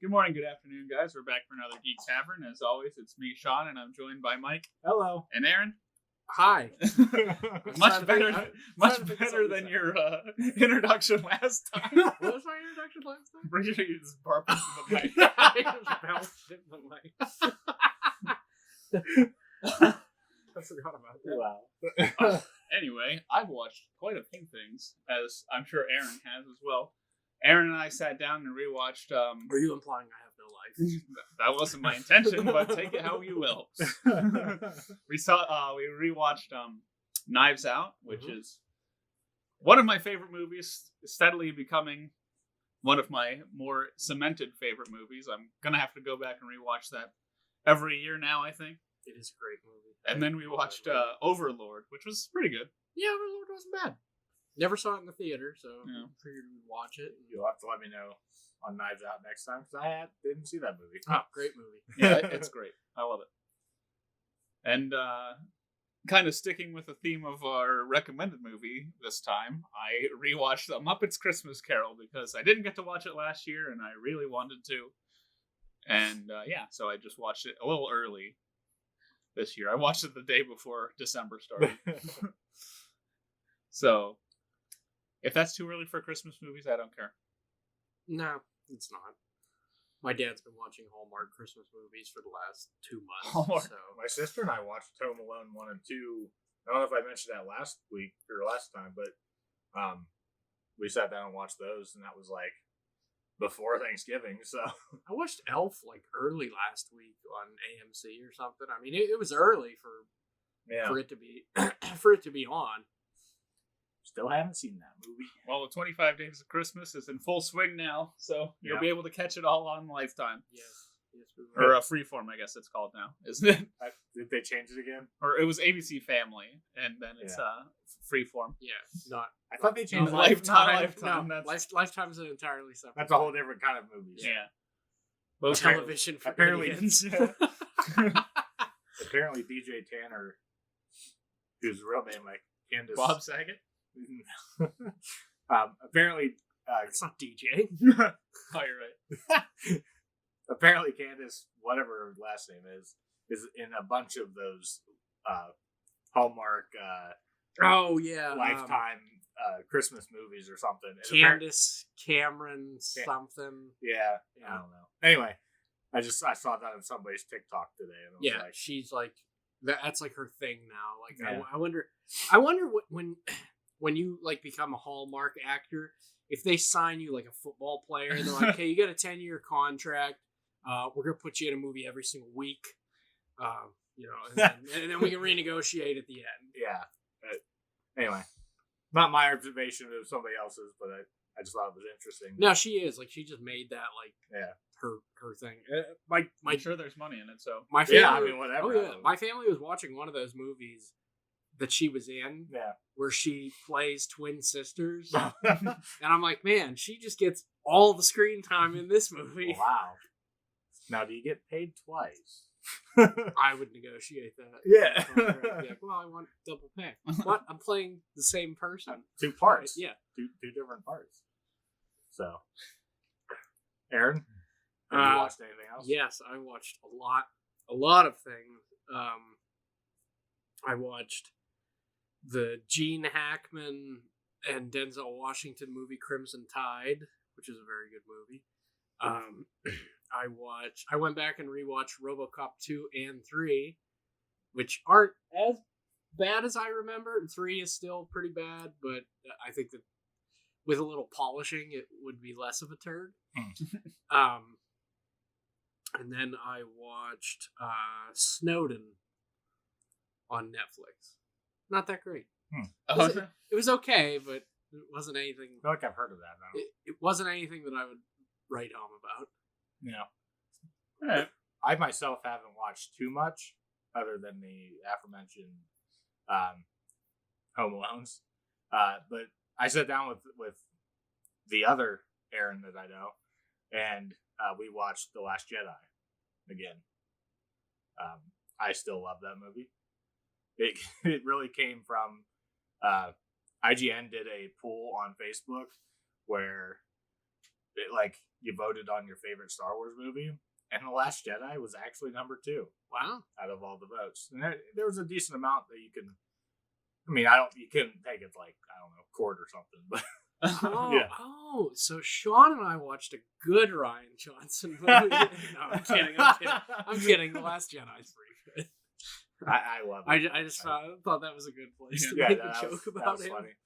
Good morning, good afternoon, guys. We're back for another Geek Tavern. As always, it's me, Shawn, and I'm joined by Mike. Hello. And Aaron. Hi. much better than your introduction last time. What was my introduction last time? Pretty sure you just burped into the mic. I forgot about that. Wow. Anyway, I've watched quite a few things, as I'm sure Aaron has as well. Aaron and I sat down and rewatched... Are you implying I have no life? That wasn't my intention, but take it how you will. We rewatched Knives Out, which is one of my favorite movies, steadily becoming one of my more cemented favorite movies. I'm going to have to go back and rewatch that every year now, I think. It is a great movie. And then we watched Overlord, which was pretty good. Yeah, Overlord wasn't bad. Never saw it in the theater, so Yeah. I figured we'd watch it. You'll have to let me know on Knives Out next time, because I didn't see that movie. Oh, great movie. Yeah, it's great. I love it. And kind of sticking with the theme of our recommended movie this time, I rewatched The Muppets Christmas Carol because I didn't get to watch it last year, and I really wanted to. And so I just watched it a little early this year. I watched it the day before December started. So, if that's too early for Christmas movies, I don't care. No, it's not. My dad's been watching Hallmark Christmas movies for the last 2 months. Hallmark. So. My sister and I watched Home Alone 1 and 2. I don't know if I mentioned that last week or last time, but we sat down and watched those, and that was like before Thanksgiving. So I watched Elf like early last week on AMC or something. I mean, it was early for it to be on. Still haven't seen that movie. Well, the 25 Days of Christmas is in full swing now, so you'll be able to catch it all on Lifetime. Yes, we Or Freeform, I guess it's called now, isn't it? Did they change it again? Or it was ABC Family, and then it's Freeform. Yeah, not. I thought they changed Not it. Lifetime. No, Lifetime's an entirely separate. That's a whole different kind of movie. Yeah. Both television for apparently, idiots. apparently DJ Tanner, whose real name like Candace Bob Saget? apparently It's not DJ. Oh, you're right. apparently Candace, whatever her last name is in a bunch of those Hallmark Oh yeah, Lifetime Christmas movies or something. And Candace Cameron something. Yeah, I don't know. Anyway, I saw that on somebody's TikTok today, and I was like, she's like that's like her thing now. Like Yeah. I wonder what when you like become a Hallmark actor, if they sign you like a football player, they're like, "Okay, you got a 10-year contract. We're gonna put you in a movie every single week." And then we can renegotiate at the end. yeah. Anyway, not my observation of somebody else's, but I just thought it was interesting. No, she is like she just made that like her thing. I'm sure there's money in it, so. My family, I mean, whatever. Oh yeah, my family was watching one of those movies that she was in, where she plays twin sisters, and I'm like, man, she just gets all the screen time in this movie. Wow. Now, do you get paid twice? I would negotiate that. Yeah. Like, well, I want double pay. What? I'm playing the same person. 2 parts. Yeah. Two different parts. So, Aaron, have you watched anything else? Yes, I watched a lot of things. I watched the Gene Hackman and Denzel Washington movie Crimson Tide, which is a very good movie. I went back and rewatched RoboCop 2 and 3, which aren't as bad as I remember. 3 is still pretty bad, but I think that with a little polishing, it would be less of a turd. And then I watched Snowden on Netflix. Not that great. It was okay, but it wasn't anything. I feel like I've heard of that now. It wasn't anything that I would write home about. Yeah. Right. I myself haven't watched too much other than the aforementioned Home Alones. But I sat down with the other Aaron that I know, and we watched The Last Jedi again. I still love that movie. It really came from IGN did a poll on Facebook where you voted on your favorite Star Wars movie, and The Last Jedi was actually number 2. Wow. Out of all the votes, and there was a decent amount that you can. I mean, you couldn't take it like, I don't know, court or something, but So Shawn and I watched a good Rian Johnson movie. No, I'm kidding. I'm kidding. The Last Jedi's pretty good. I love it. I just thought that was a good place to Yeah, make that a joke was about it. funny.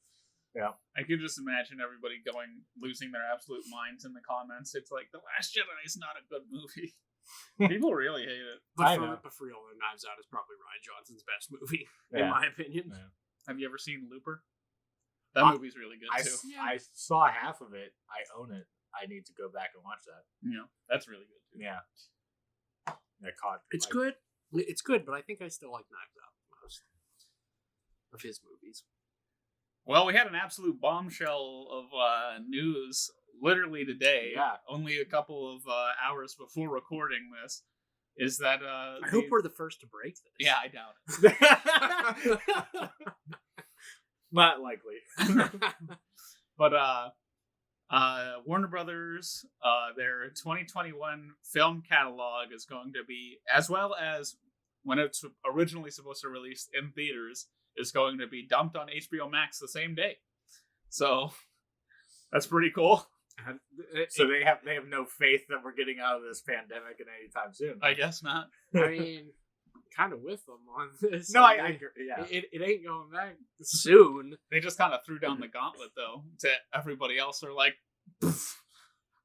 Yeah, I could just imagine everybody losing their absolute minds in the comments. It's like, The Last Jedi is not a good movie. People really hate it. But for real, Knives Out is probably Rian Johnson's best movie, in my opinion. Yeah. Have you ever seen Looper? That movie's really good too. I saw half of it. I own it. I need to go back and watch that. Yeah, that's really good too. Yeah. It's good. It's good, but I think I still like Knives Out most of his movies. Well, we had an absolute bombshell of news literally today. Yeah. Only a couple of hours before recording this. Is that I hope we're the first to break this. Yeah, I doubt it. Not likely. But Warner Brothers, their 2021 film catalog is going to be, as well as when it's originally supposed to release in theaters, is going to be dumped on HBO Max the same day. So that's pretty cool. So they have no faith that we're getting out of this pandemic in any time soon. I guess not. I mean, kind of with them on this. No, I agree. Yeah. It ain't going back soon. They just kind of threw down the gauntlet, though, to everybody else. They're like,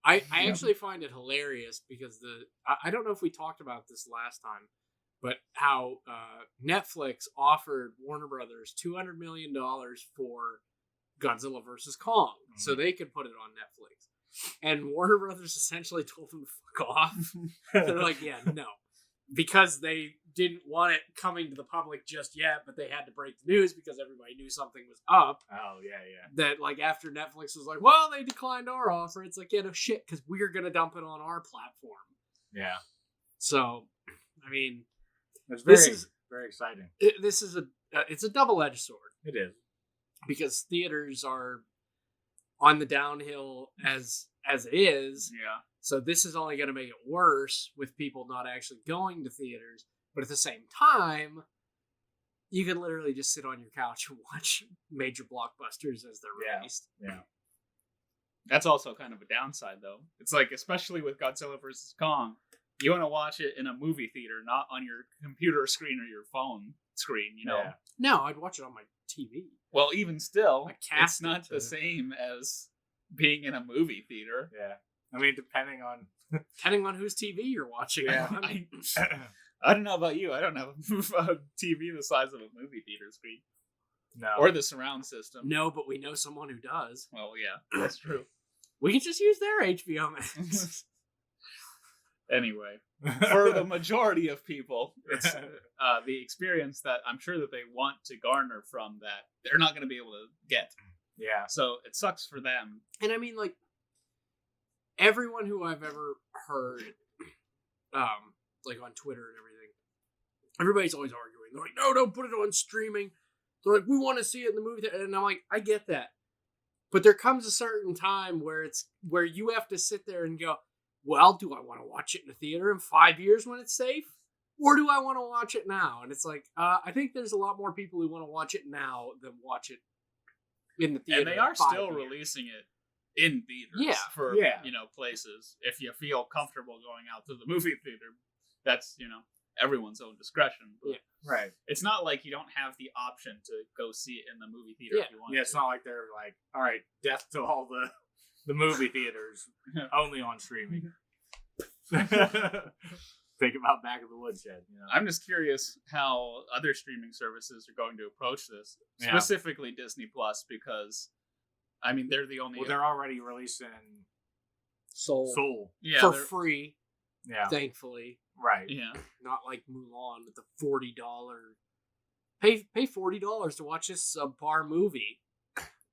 I actually find it hilarious because I don't know if we talked about this last time, but how Netflix offered Warner Brothers $200 million for Godzilla vs. Kong, so they could put it on Netflix. And Warner Brothers essentially told them to fuck off. They're like, yeah, no. Because they didn't want it coming to the public just yet, but they had to break the news because everybody knew something was up. Oh, yeah. That, like, after Netflix was like, well, they declined our offer, it's like, yeah, no shit, because we're going to dump it on our platform. Yeah. So, I mean, It's very exciting. This is it's a double-edged sword. It is. Because theaters are on the downhill as it is. yeah. So this is only going to make it worse with people not actually going to theaters. But at the same time, you can literally just sit on your couch and watch major blockbusters as they're released. Yeah. That's also kind of a downside, though. It's like, especially with Godzilla vs. Kong, you want to watch it in a movie theater, not on your computer screen or your phone screen, you know? Yeah. No, I'd watch it on my TV. Well, even still, it's not it the same as being in a movie theater. Yeah. I mean, depending on whose TV you're watching. Yeah. I don't know about you. I don't have a TV the size of a movie theater screen. No. Or the surround system. No, but we know someone who does. Well, yeah, that's true. We can just use their HBO Max. Anyway, for the majority of people, it's the experience that I'm sure that they want to garner from that they're not going to be able to get. Yeah. So it sucks for them. And I mean, like, everyone who I've ever heard, like on Twitter and everything, everybody's always arguing. They're like, no, don't put it on streaming. They're like, we want to see it in the movie theater. And I'm like, I get that. But there comes a certain time where you have to sit there and go, well, do I want to watch it in the theater in 5 years when it's safe? Or do I want to watch it now? And it's like, I think there's a lot more people who want to watch it now than watch it in the theater. And they are still releasing it in theaters for places. If you feel comfortable going out to the movie theater, that's, everyone's own discretion. But right. It's not like you don't have the option to go see it in the movie theater if you want. Yeah, it's not like they're like, all right, death to all the movie theaters, only on streaming. Think about Back of the Woodshed. I'm just curious how other streaming services are going to approach this, specifically Disney Plus, because I mean they're the only. Well, they're already releasing Soul for free. Yeah, thankfully. Right. Yeah, not like Mulan with the $40. Pay $40 to watch this subpar movie.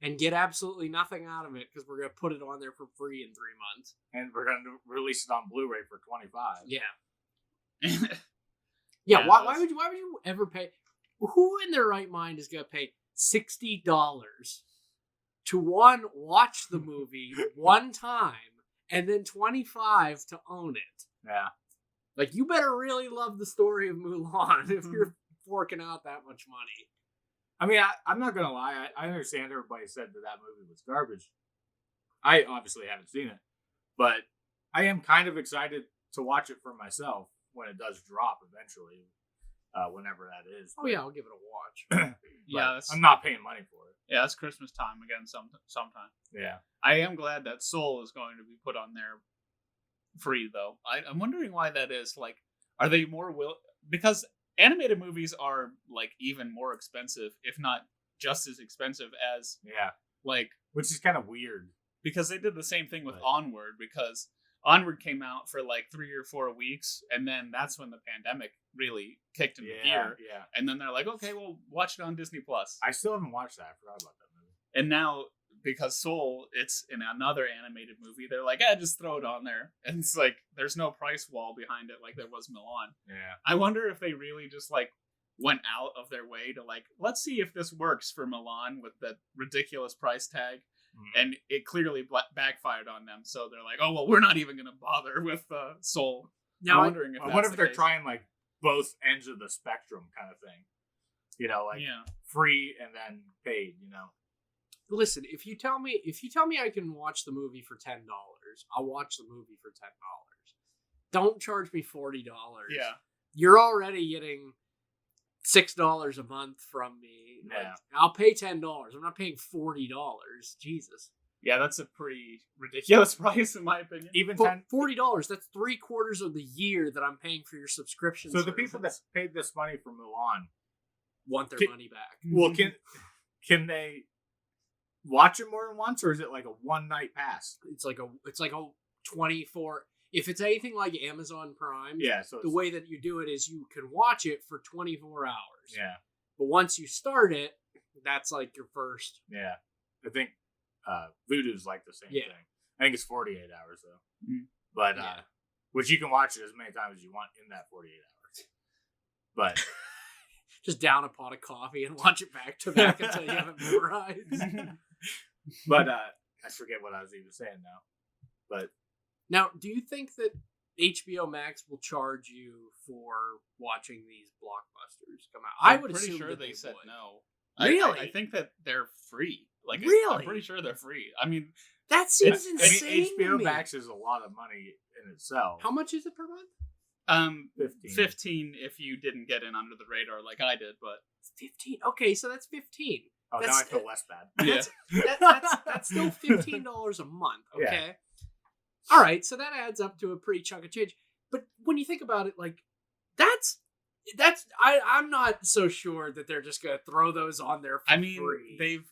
And get absolutely nothing out of it because we're going to put it on there for free in 3 months. And we're going to release it on Blu-ray for $25. Yeah. Why would you ever pay? Who in their right mind is going to pay $60 to watch the movie one time and then $25 to own it. Yeah. Like, you better really love the story of Mulan if you're forking out that much money. I mean, I'm not going to lie. I understand everybody said that movie was garbage. I obviously haven't seen it. But I am kind of excited to watch it for myself when it does drop eventually, whenever that is. Oh, yeah, I'll give it a watch. Yeah, I'm not paying money for it. Yeah, it's Christmas time again sometime. Yeah. I am glad that Soul is going to be put on there free, though. I'm wondering why that is. Like, are they more because animated movies are, like, even more expensive, if not just as expensive as... Yeah. Like... Which is kind of weird. Because they did the same thing with Onward, because Onward came out for like 3 or 4 weeks, and then that's when the pandemic really kicked into gear. Yeah. And then they're like, okay, we'll watch it on Disney Plus. I still haven't watched that. I forgot about that movie. And now, because Soul, it's in another animated movie, they're like, just throw it on there. And it's like, there's no price wall behind it like there was Milan. Yeah. I wonder if they really just like went out of their way to like, let's see if this works for Milan with that ridiculous price tag. And it clearly backfired on them. So they're like, oh, well, we're not even going to bother with Soul. Now, I wonder if they're trying like both ends of the spectrum kind of thing. You know, like free and then paid, you know. Listen, if you tell me I can watch the movie for $10, I'll watch the movie for $10. Don't charge me $40. Yeah. You're already getting $6 a month from me. Yeah. Like, I'll pay $10. I'm not paying $40. Jesus. Yeah, that's a pretty ridiculous price in my opinion. Even $40, that's 3/4 of the year that I'm paying for your subscription. So the people that paid this money for Mulan want their money back. Well, can they watch it more than once, or is it like a one night pass? It's like a 24. If it's anything like Amazon Prime, so the way that you do it is you can watch it for 24 hours. Yeah. But once you start it, that's like your first. Yeah. I think Voodoo's like the same thing. I think it's 48 hours though. Mm. But which you can watch it as many times as you want in that 48 hours. But just down a pot of coffee and watch it back to back until you have it memorized. But I forget what I was even saying now. But now, do you think that HBO Max will charge you for watching these blockbusters come out? I'm pretty sure they said no. Really? I think that they're free. Like, really? I'm pretty sure they're free. I mean, that seems insane. I mean, HBO Max is a lot of money in itself. How much is it per month? 15 if you didn't get in under the radar like I did, but 15. Okay, so that's 15. Oh, now I feel less bad. That's still $15 a month. Okay. Yeah. All right, so that adds up to a pretty chunk of change. But when you think about it, like I'm not so sure that they're just gonna throw those on there for free. They've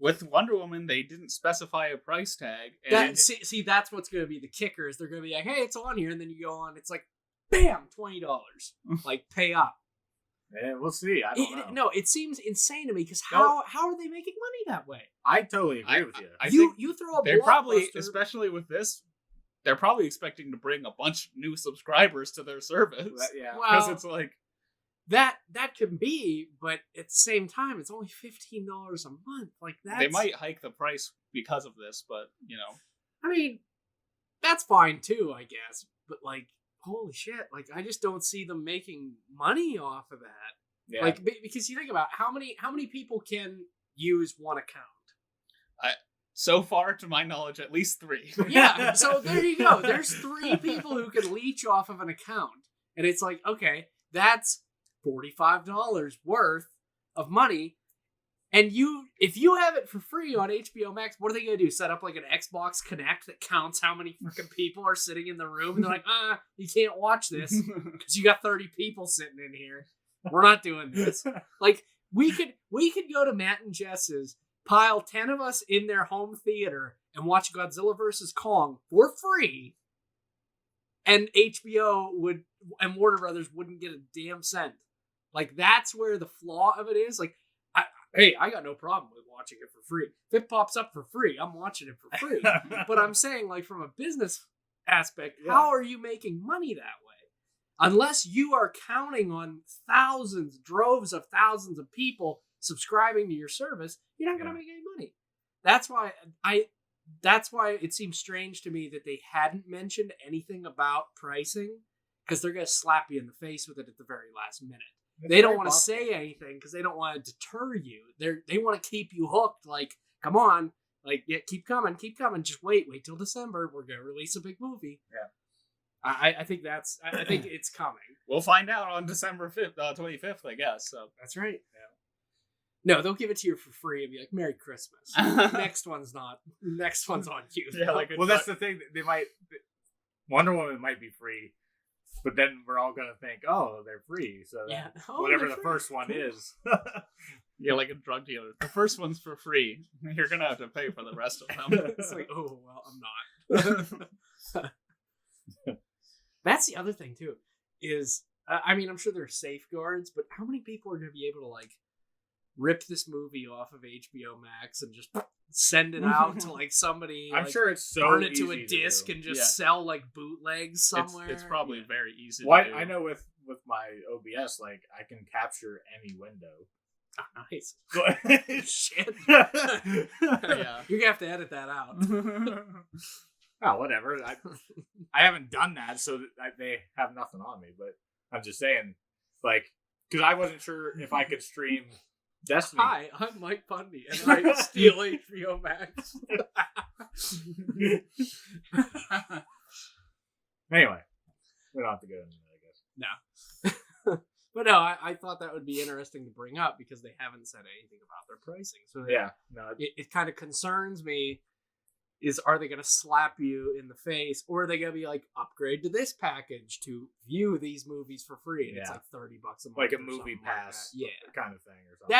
with Wonder Woman, they didn't specify a price tag. And see, that's what's gonna be the kicker. Is they're gonna be like, hey, it's on here, and then you go on, it's like, bam, $20, like pay up. Yeah, we'll see. I don't know. No, it seems insane to me because how are they making money that way? I totally agree with you. You throw a they're probably, blockbuster, especially with this, they're probably expecting to bring a bunch of new subscribers to their service. Because it's like that can be, but at the same time, it's only $15 a month. Like that, they might hike the price because of this, but you know, I mean, that's fine too, I guess. But like, holy shit! Like, I just don't see them making money off of that. Yeah. Like, because you think about how many people can use one account. So far, to my knowledge, at least 3. Yeah, so there you go. There's 3 people who can leech off of an account. And it's like, okay, that's $45 worth of money. And if you have it for free on HBO Max, what are they going to do? Set up like an Xbox Connect that counts how many freaking people are sitting in the room? And they're like, you can't watch this because you got 30 people sitting in here. We're not doing this. Like, we could go to Matt and Jess's, pile 10 of us in their home theater and watch Godzilla vs. Kong for free, and HBO and Warner Brothers wouldn't get a damn cent. Like, that's where the flaw of it is. Like, I got no problem with watching it for free. If it pops up for free, I'm watching it for free. But I'm saying, like, from a business aspect, how are you making money that way? Unless you are counting on droves of thousands of people subscribing to your service, you're not going to make any money. That's why that's why it seems strange to me that they hadn't mentioned anything about pricing, because they're going to slap you in the face with it at the very last minute. They don't want to say anything because they don't want to deter you. They want to keep you hooked. Like, come on, like, yeah, keep coming. Just wait till December. We're gonna release a big movie. Yeah, I think I think it's coming. We'll find out on December 25th, I guess. So that's right. Yeah. No, they'll give it to you for free and be like, "Merry Christmas." Next one's not. Next one's on you. Yeah, like, well, that's the thing. They might. Wonder Woman might be free. But then we're all gonna think, oh, they're free. So whatever the first one is. Yeah, like a drug dealer. The first one's for free. You're gonna have to pay for the rest of them. It's like, oh well, I'm not. That's the other thing too. Is I mean, I'm sure there's safeguards, but how many people are gonna be able to like rip this movie off of HBO Max and just send it out to like somebody? I'm sure it's so burn it easy to a disc to and just sell like bootlegs somewhere. It's probably very easy. Well, to do. I know with my OBS, like I can capture any window. Oh, nice. Shit. Yeah, you're gonna have to edit that out. Oh, whatever. I haven't done that, so they have nothing on me. But I'm just saying, like, because I wasn't sure if I could stream Destiny. Hi, I'm Mike Bundy, and I steal HBO Max. Anyway, we don't have to go into that, I guess. No. But no, I thought that would be interesting to bring up because they haven't said anything about their pricing. So it kind of concerns me. Are they going to slap you in the face, or are they going to be like, upgrade to this package to view these movies for free? And it's like $30 a month, like a movie pass, kind of thing, or something.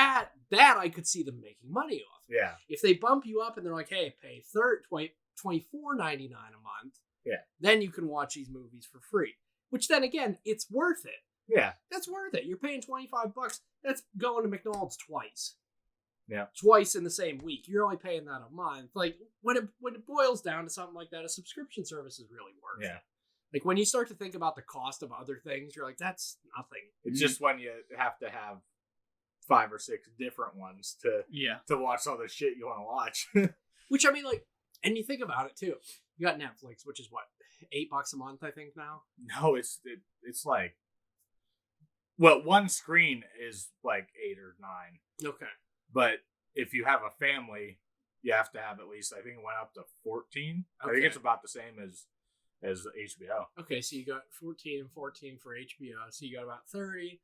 That I could see them making money off. Yeah, if they bump you up and they're like, hey, pay $24.99 a month. Yeah, then you can watch these movies for free. Which then again, it's worth it. Yeah, that's worth it. You're paying $25. That's going to McDonald's twice. Yeah, twice in the same week. You're only paying that a month. Like when it boils down to something like that, a subscription service is really worth it. Like when you start to think about the cost of other things, you're like, that's nothing. It's just when you have to have 5 or 6 different ones to watch all the shit you want to watch. Which I mean, like, and you think about it too. You got Netflix, which is what, $8 a month, I think now. No, it's like, well, one screen is like 8 or 9. Okay. But if you have a family, you have to have at least, I think it went up to 14. Okay. I think it's about the same as HBO. Okay, so you got 14 and 14 for HBO. So you got about 30.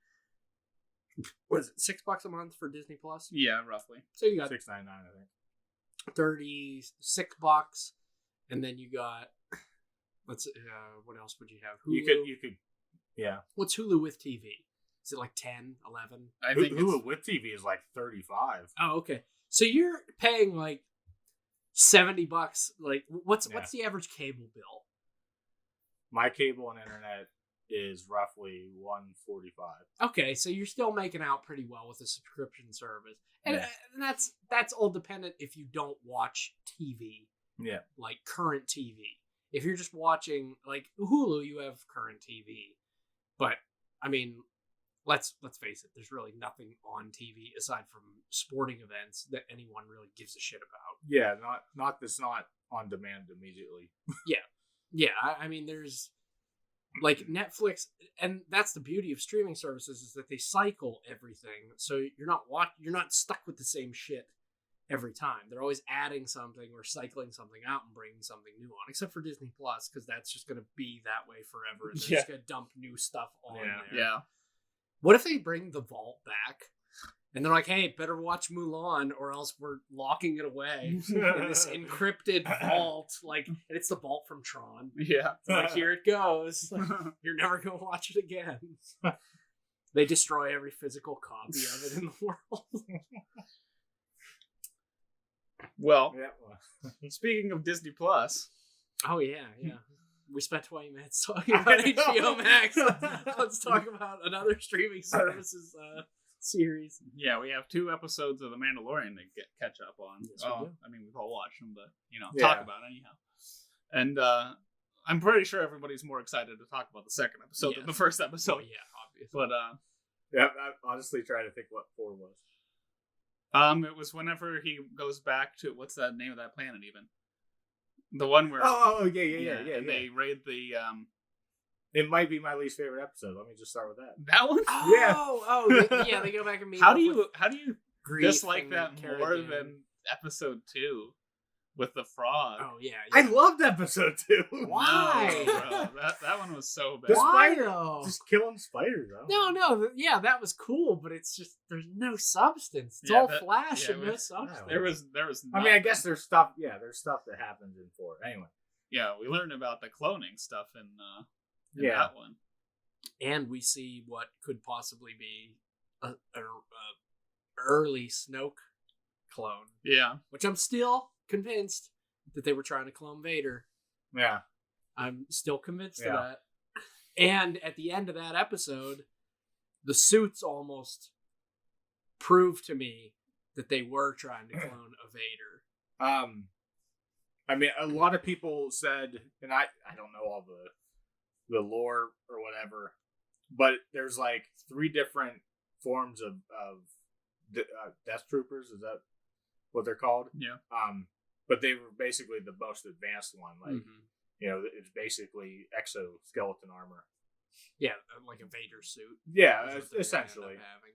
What is it, $6 a month for Disney Plus? Yeah, roughly. So you got $6.99, I think. $36, and then you got what else would you have? Hulu? You could, yeah. What's Hulu with TV? Is it like 10, 11? I think Hulu with TV is like 35. Oh, okay. So you're paying like $70. Like, what's the average cable bill? My cable and internet is roughly $145. Okay, so you're still making out pretty well with the subscription service, and that's all dependent if you don't watch TV. Yeah, like current TV. If you're just watching like Hulu, you have current TV, but I mean. Let's face it. There's really nothing on TV aside from sporting events that anyone really gives a shit about. Yeah, not that's not on demand immediately. Yeah. I mean, there's like Netflix, and that's the beauty of streaming services is that they cycle everything, so you're not stuck with the same shit every time. They're always adding something or cycling something out and bringing something new on, except for Disney Plus because that's just going to be that way forever. And they're just going to dump new stuff on there. Yeah. What if they bring the vault back and they're like, hey, better watch Mulan or else we're locking it away in this encrypted vault. Like, and it's the vault from Tron. Yeah. Like, here it goes. Like, you're never going to watch it again. They destroy every physical copy of it in the world. Well, speaking of Disney Plus. Oh, yeah. We spent 20 minutes talking about HBO Max. Let's talk about another streaming services series. Yeah, we have 2 episodes of The Mandalorian to catch up on. Yes, we do. I mean, we've all watched them, but, talk about it anyhow. And I'm pretty sure everybody's more excited to talk about the second episode than the first episode. Oh, yeah, obviously. But, I honestly try to think what 4 was. It was whenever he goes back to, what's the name of that planet even? The one where yeah. and they raid the It might be my least favorite episode. Let me just start with that. that one. They go back and meet. How do you Grief dislike and that Cara more Dune. than episode 2 with the frog? Oh yeah. I loved episode 2. Why? No, bro. That one was so bad. The Why spider- though? Just killing spiders. No, yeah, that was cool, but it's just there's no substance. It's Yeah, all that- flash yeah, and it no was- substance. There was. I mean, I guess there's stuff. Yeah, there's stuff that happens in 4. Anyway. Yeah, we learned about the cloning stuff in Yeah. that one. And we see what could possibly be a early Snoke clone, Yeah. which I'm still convinced that they were trying to clone Vader. Yeah. I'm still convinced of Yeah. that. And at the end of that episode, the suits almost proved to me that they were trying to clone a Vader. I mean, a lot of people said, and I don't know all the lore or whatever, but there's like 3 different forms of Death Troopers. Is that what they're called? Yeah. But they were basically the most advanced one. Like, Mhm. you know, it's basically exoskeleton armor. Yeah, like a Vader suit. Yeah, is what they're gonna essentially. end up having.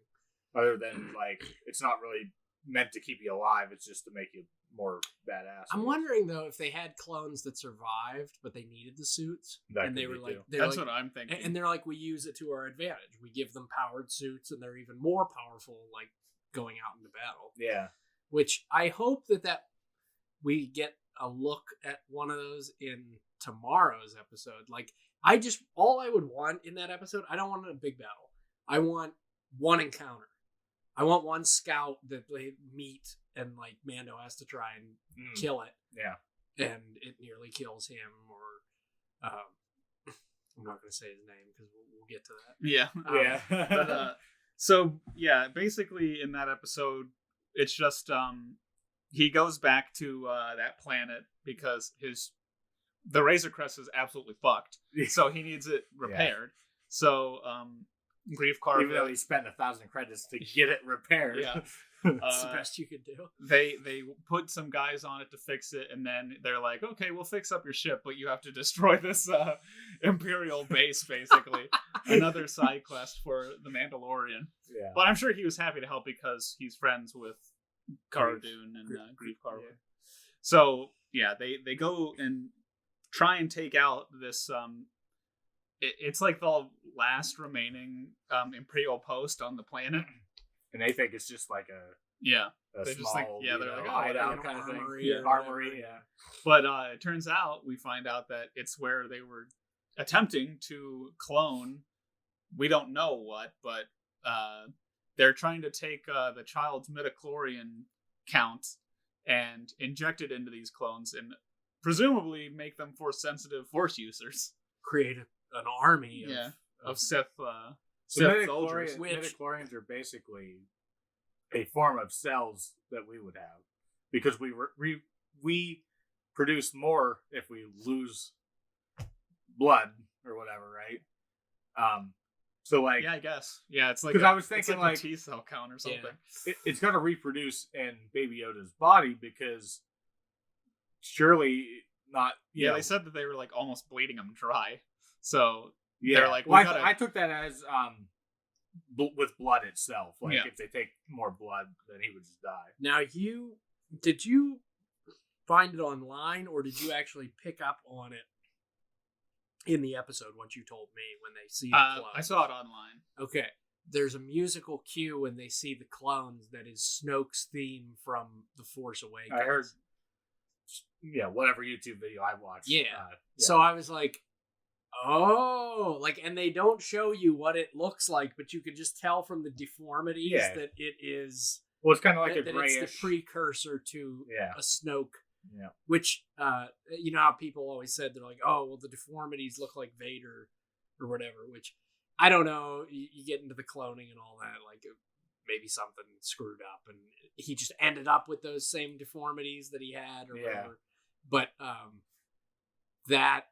Other than like, it's not really meant to keep you alive. It's just to make you more badass. I'm wondering though if they had clones that survived, but they needed the suits, That and they could were be, like, too. That's what I'm thinking. and they're like, we use it to our advantage. We give them powered suits, and they're even more powerful, like going out into battle. Yeah. Which I hope that we get a look at one of those in tomorrow's episode. Like, all I would want in that episode, I don't want a big battle. I want one encounter. I want one scout that they meet and like Mando has to try and kill it. Yeah. And it nearly kills him, or I'm not going to say his name because we'll get to that. Yeah. Yeah. But, so yeah, basically in that episode, it's just he goes back to that planet because the Razor Crest is absolutely fucked, so he needs it repaired. So Grief Carver, even though he spent 1,000 credits to get it repaired. Yeah. That's the best you could do. They put some guys on it to fix it, and then they're like, okay, we'll fix up your ship, but you have to destroy this Imperial base, basically. Another side quest for the Mandalorian. Yeah. But I'm sure he was happy to help because he's friends with Cara Dune and Grief Carver. Yeah. So yeah, they go and try and take out this it's like the last remaining Imperial post on the planet. And they think it's just like a They small, just think, yeah, they're like, oh, hideout like kind of thing. armory or Armory, whatever. yeah. But it turns out we find out that it's where they were attempting to clone. We don't know what, but they're trying to take the child's midichlorian count and inject it into these clones and presumably make them force-sensitive Force users. Create an army of Sith So Sith soldiers. midichlorians are basically a form of cells that we would have because we produce more if we lose blood or whatever, right? So like, Yeah, I guess. Yeah, it's like because I was it's thinking like like a T cell count or something. it's going to reproduce in Baby Yoda's body because surely not. Yeah, they said that they were like almost bleeding him dry. So Yeah, they're like, well, I took that as with blood itself. Like if they take more blood, then he would just die. Now, did you find it online, or did you actually pick up on it in the episode? What you told me when they see the clones? I saw it online. Okay, there's a musical cue when they see the clones that is Snoke's theme from The Force Awakens. I heard, whatever YouTube video I watched. Yeah. So I was like, oh, like, and they don't show you what it looks like, but you can just tell from the deformities that it is. Well, it's kind of like that a grayish. it's the precursor to a Snoke. Yeah. Which, you know how people always said, they're like, oh, well, the deformities look like Vader or whatever, which I don't know. You get into the cloning and all that, like maybe something screwed up and he just ended up with those same deformities that he had or whatever. But that,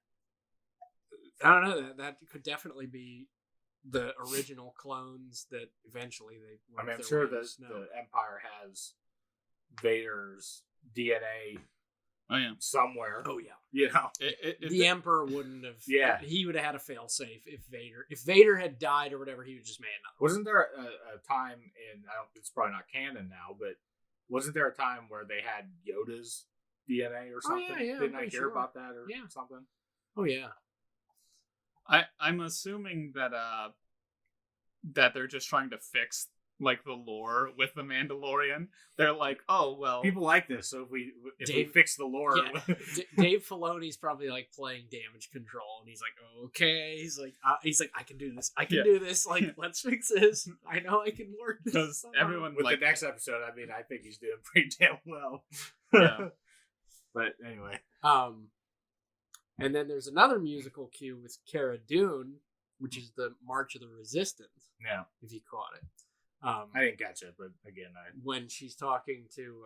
I don't know, that could definitely be the original clones that eventually they I mean, I'm their sure way to the Snoke. Empire has Vader's DNA Oh yeah. somewhere. Oh yeah. You know, The Emperor wouldn't have. Yeah. He would have had a failsafe if Vader had died or whatever. He would just man up. wasn't there a time in? It's probably not canon now, but wasn't there a time where they had Yoda's DNA or something? Yeah, Didn't I hear sure. about that or something? Oh yeah. I'm assuming that that they're just trying to fix like the lore with the Mandalorian. They're like, oh well, People like this, so if we fix the lore, Yeah. Dave Filoni's probably like playing damage control, and he's like, okay, he's like, I can do this. I can do this. Like, let's fix this. I know I can work this. because everyone with like the next episode, I mean, I think he's doing pretty damn well. Yeah. But anyway, and then there's another musical cue with Cara Dune, which is the March of the Resistance. yeah, If you caught it. I didn't catch it, but again, When she's talking to,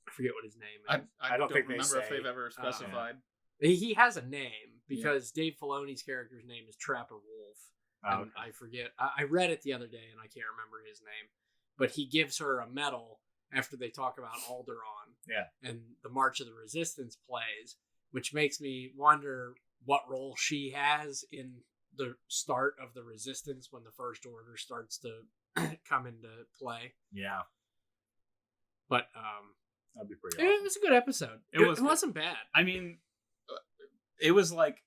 I forget what his name is. I don't think they remember if say. they've ever specified. He has a name because Dave Filoni's character's name is Trapper Wolf. Oh, And I forget. I read it the other day and I can't remember his name. But he gives her a medal after they talk about Alderaan. Yeah. And the March of the Resistance plays, which makes me wonder what role she has in the start of the Resistance when the First Order starts to come into play. yeah, But that'd be pretty. it Awesome. was a good episode. It wasn't bad. I mean, it was like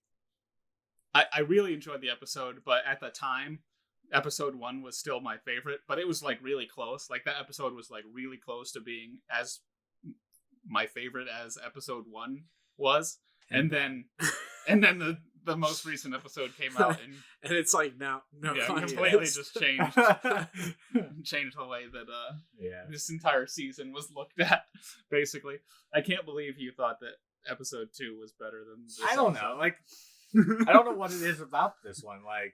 I really enjoyed the episode, but at the time, episode 1 was still my favorite. But it was like really close. Like that episode was like really close to being as my favorite as episode 1 was, and then the most recent episode came out and And it's like no completely just changed the way that this entire season was looked at. Basically, I can't believe you thought that episode 2 was better than this I don't episode. know. Like, I don't know what it is about this one. Like,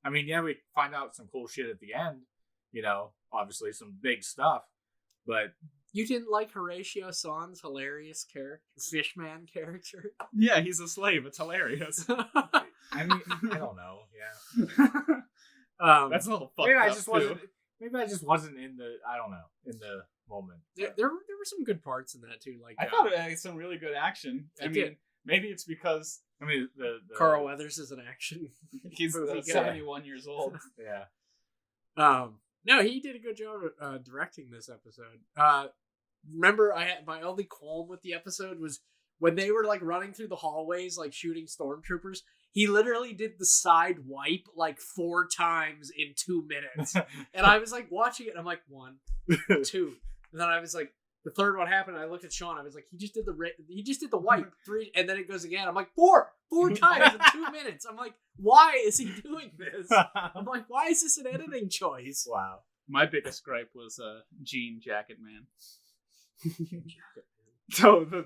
I mean, yeah, we find out some cool shit at the end. You know, obviously some big stuff, but You didn't like Horatio San's hilarious character, Fishman character? Yeah, he's a slave. It's hilarious. I mean, I don't know. Yeah, That's a little fucked maybe up I just too. wasn't. Maybe I just wasn't in the. I don't know, in the moment. there were some good parts in that too. Like I thought it had some really good action. I It mean, did. maybe it's because I mean, the Carl Weathers is an action. he's movie guy. 71 years old. Yeah. No, he did a good job directing this episode. Remember, my only qualm with the episode was when they were like running through the hallways, like shooting stormtroopers. He literally did the side wipe like 4 times in 2 minutes, and I was like watching it. And I'm like 1, 2, and then I was like the third one happened. And I looked at Shawn. I was like, he just did the wipe 3, and then it goes again. I'm like 4 times in 2 minutes. I'm like, why is he doing this? I'm like, why is this an editing choice? Wow. My biggest gripe was Jean Jacket Man. So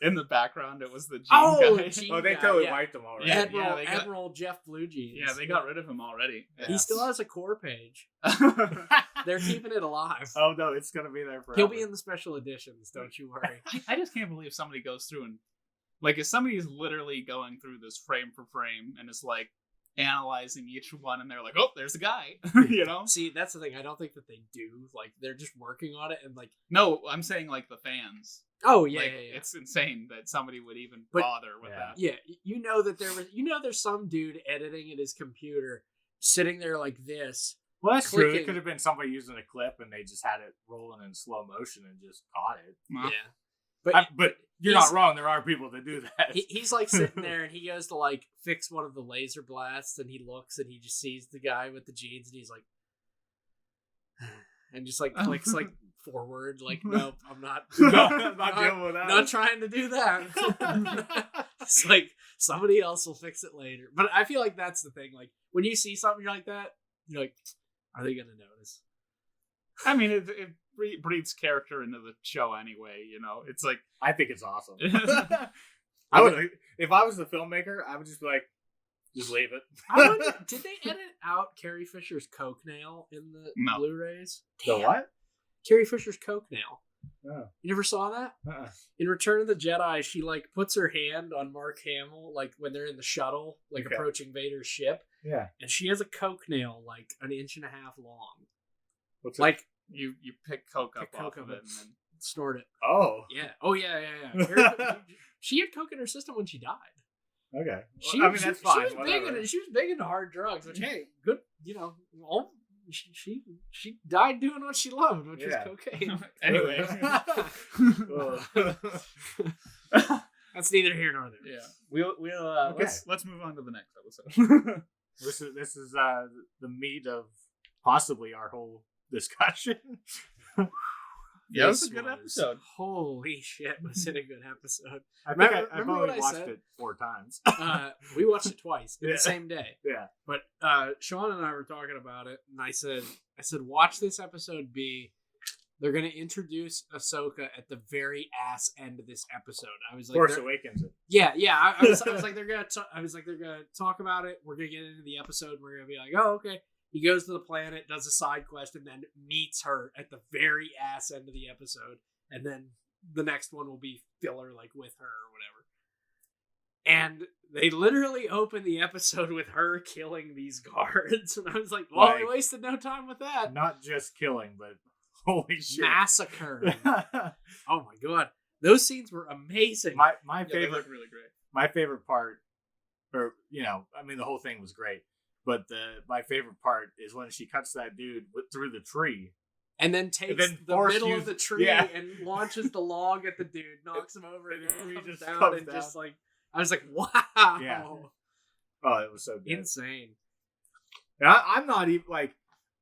in the background, it was the Jean guy. Gene Oh, they guy, totally yeah. wiped them already. Yeah, Admiral Jeff Blue Jeans. Yeah, they got rid of him already. He still has a core page. They're keeping it alive. Oh no, it's gonna be there forever. He'll be in the special editions. Don't you worry. I just can't believe somebody goes through and like if somebody's literally going through this frame for frame and is like analyzing each one and they're like, oh, there's a guy. You know? See, that's the thing. I don't think that they do. Like they're just working on it and like. No, I'm saying like the fans. Oh yeah, like, yeah. It's insane that somebody would even But- bother with that. Yeah, you know that there's some dude editing at his computer, sitting there like this. Well, that's true. clicking. It could have been somebody using a clip and they just had it rolling in slow motion and just caught it. Well, Yeah, But you're he's- not wrong. There are people that do that. he's like sitting there and he goes to like fix one of the laser blasts and he looks and he just sees the guy with the jeans and he's like, and just like clicks like forward, like nope, I'm not, I'm not dealing with that. not trying to do that. It's like somebody else will fix it later. But I feel like that's the thing. Like when you see something like that, you're like, are they gonna notice? I mean, it breeds character into the show anyway. You know, it's like I think it's awesome. I would, if I was the filmmaker, I would just be like, just leave it. I wonder, did they edit out Carrie Fisher's coke nail in the No. Blu-rays? The what? Carrie Fisher's coke nail. Oh. You never saw that? Uh-uh. In Return of the Jedi, she like puts her hand on Mark Hamill, like when they're in the shuttle, like Okay. approaching Vader's ship, Yeah. and she has a coke nail like 1.5 inches long. What's Like you pick coke up Pick off coke of up. it and then snort it. Oh. Yeah. Oh yeah. Her, she had coke in her system when she died. Okay. She, I mean, that's fine. She was big into hard drugs, which hey, good. You know, she died doing what she loved, which was cocaine. Anyway, that's neither here nor there. Yeah, we'll okay. let's move on to the next episode. This is the meat of possibly our whole discussion. Yeah, it was a good episode. Holy shit, was it a good episode? I think I've only watched it 4 times. We watched it twice in the same day. Yeah. But Shawn and I were talking about it, and I said, watch this episode B. They're going to introduce Ahsoka at the very ass end of this episode. I was like, Force Awakens it. Yeah. I was like, they're gonna talk about it. We're gonna get into the episode. We're gonna be like, oh, okay. He goes to the planet, does a side quest, and then meets her at the very ass end of the episode. And then the next one will be filler, like with her or whatever. And they literally open the episode with her killing these guards. And I was like, well, we wasted no time with that. Not just killing, but holy shit. Massacre. Oh my god. Those scenes were amazing. My favorite, they look really great. My favorite part, or, I mean, the whole thing was great. But my favorite part is when she cuts that dude through the tree. And then takes the middle of the tree and launches the log at the dude, knocks him over, and the tree just down and just like, I was like, wow. Yeah. Oh, it was so good. Insane. And I'm not even, like,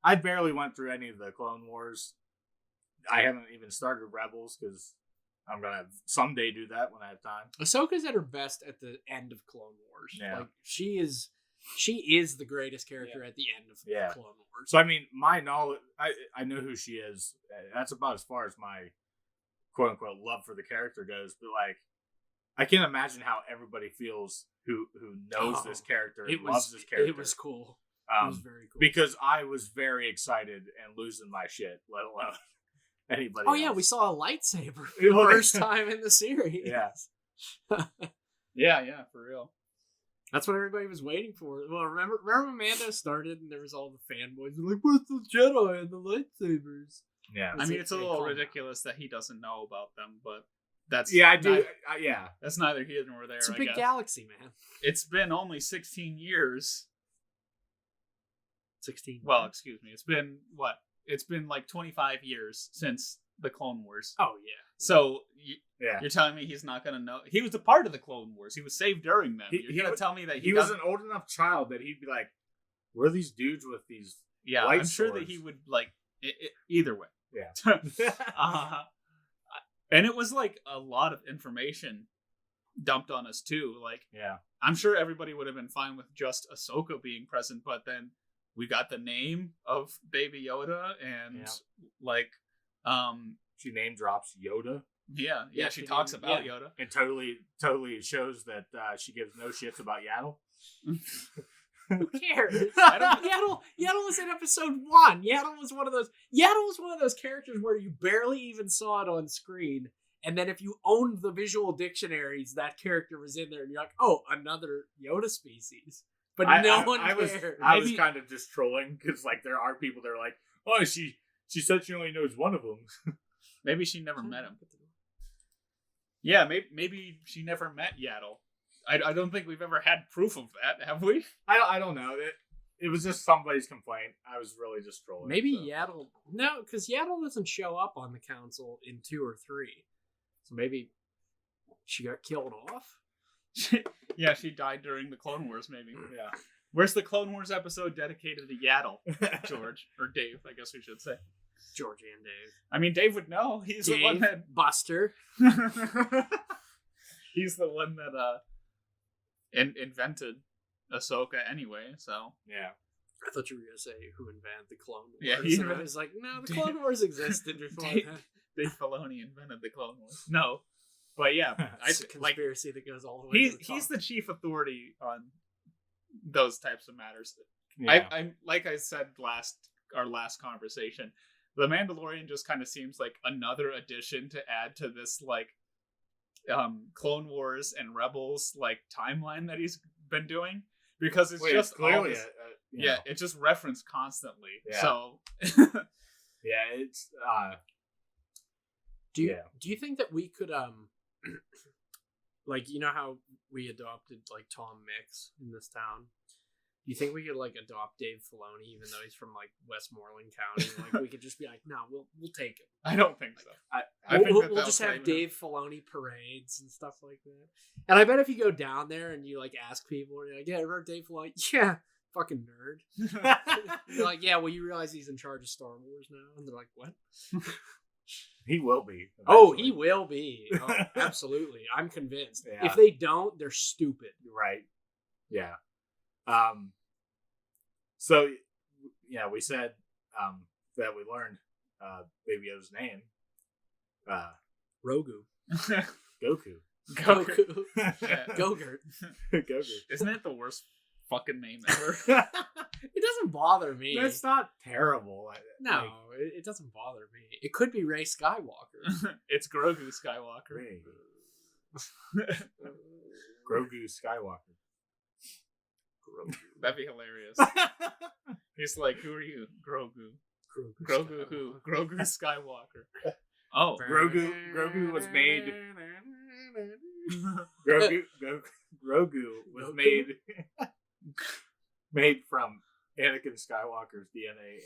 I barely went through any of the Clone Wars. I haven't even started Rebels because I'm going to someday do that when I have time. Ahsoka's at her best at the end of Clone Wars. Yeah. Like, she is the greatest character at the end of Clone Wars. So, I mean, my knowledge, I know who she is. That's about as far as my quote-unquote love for the character goes. But, like, I can't imagine how everybody feels who knows this character and loves this character. It was cool. It was very cool. Because I was very excited and losing my shit, let alone anybody else. Yeah, we saw a lightsaber for the first time in the series. Yeah. Yeah, for real. That's what everybody was waiting for. Well, remember when Mando started and there was all the fanboys like, "Where's the Jedi and the lightsabers?" Yeah, I mean, it's a little ridiculous that he doesn't know about them, but that's I do. That's neither here nor there. It's a big galaxy, man. It's been only 16 years. 16. Well, excuse me. It's been what? It's been like 25 years since the Clone Wars. Oh yeah. So you're telling me he's not gonna know? He was a part of the Clone Wars. He was saved during them. You're gonna tell me that he was an old enough child that he'd be like, "Where are these dudes with these?" Yeah, I'm sure that he would like either way. Yeah. And it was like a lot of information dumped on us too. Like, yeah, I'm sure everybody would have been fine with just Ahsoka being present, but then we got the name of Baby Yoda and she name drops Yoda. Yeah, she talks about Yoda. And totally shows that she gives no shits about Yaddle. Who cares? Yaddle was in episode 1. Yaddle was one of those characters where you barely even saw it on screen. And then if you owned the visual dictionaries, that character was in there, and you're like, oh, another Yoda species. But no one cared. I was kind of just trolling because like there are people that are like, oh, she said she only knows one of them. Maybe she never met him. Yeah, maybe she never met Yaddle. I don't think we've ever had proof of that, have we? I don't know. It was just somebody's complaint. I was really just trolling. Maybe Yaddle... No, because Yaddle doesn't show up on the council in 2 or 3. So maybe she got killed off? Yeah, she died during the Clone Wars, maybe. Yeah. Where's the Clone Wars episode dedicated to Yaddle, George? Or Dave, I guess we should say. George and Dave. I mean, Dave would know. He's the one that... Buster. He's the one that invented Ahsoka anyway, so... Yeah. I thought you were going to say who invented the Clone Wars. Yeah, I was like, no, the Clone Wars existed before that. Dave Filoni invented the Clone Wars. No. But yeah, it's a conspiracy that goes all the way to the top. He's the chief authority on those types of matters. Yeah. I like I said our last conversation, The Mandalorian just kind of seems like another addition to add to this like Clone Wars and Rebels like timeline that he's been doing, because it's just clearly it's just referenced constantly. Yeah. So yeah, it's Do you think that we could like, you know how we adopted like Tom Mix in this town? Do you think we could like adopt Dave Filoni, even though he's from like Westmoreland County? Like, we could just be like, no, we'll take him. I don't think so. We'll just have Dave Filoni parades and stuff like that. And I bet if you go down there and you like ask people, you're like, yeah, remember Dave Filoni? Yeah, fucking nerd. You're like, yeah, well, you realize he's in charge of Star Wars now, and they're like, what? He will be. Eventually. Oh, he will be. Oh, absolutely. I'm convinced. Yeah. If they don't, they're stupid. Right. Yeah. So, yeah, we said that we learned Baby Yoda's name. Rogu. Goku. Goku. Yeah. Gogurt. Goku. Isn't it the worst fucking name ever? It doesn't bother me. That's not terrible. No, it doesn't bother me. It could be Rey Skywalker. It's Grogu Skywalker. Ray. Grogu Skywalker. That'd be hilarious. He's like, who are you? Grogu. Grogu who? Grogu Skywalker. Oh. Grogu was made. Grogu was made from Anakin Skywalker's DNA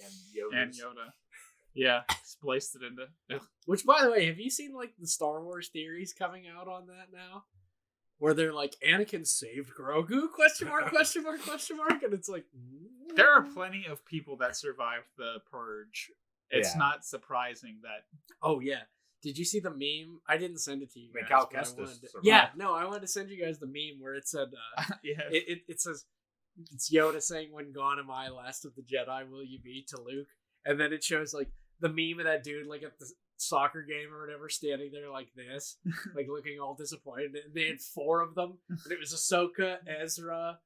and Yoda. Yeah, spliced it into. Which, by the way, have you seen like the Star Wars theories coming out on that now? Where they're like, Anakin saved Grogu? Question mark, question mark, question mark. And it's like... There are plenty of people that survived the Purge. It's not surprising that... Oh, yeah. Did you see the meme? I didn't send it to you guys. Cal Kestis. Yeah, no, I wanted to send you guys the meme where it said... yeah. It says, it's Yoda saying, when gone am I, last of the Jedi will you be, to Luke. And then it shows, like, the meme of that dude, like, at the soccer game or whatever, standing there like this, like looking all disappointed. And they had 4 of them, and it was Ahsoka, Ezra,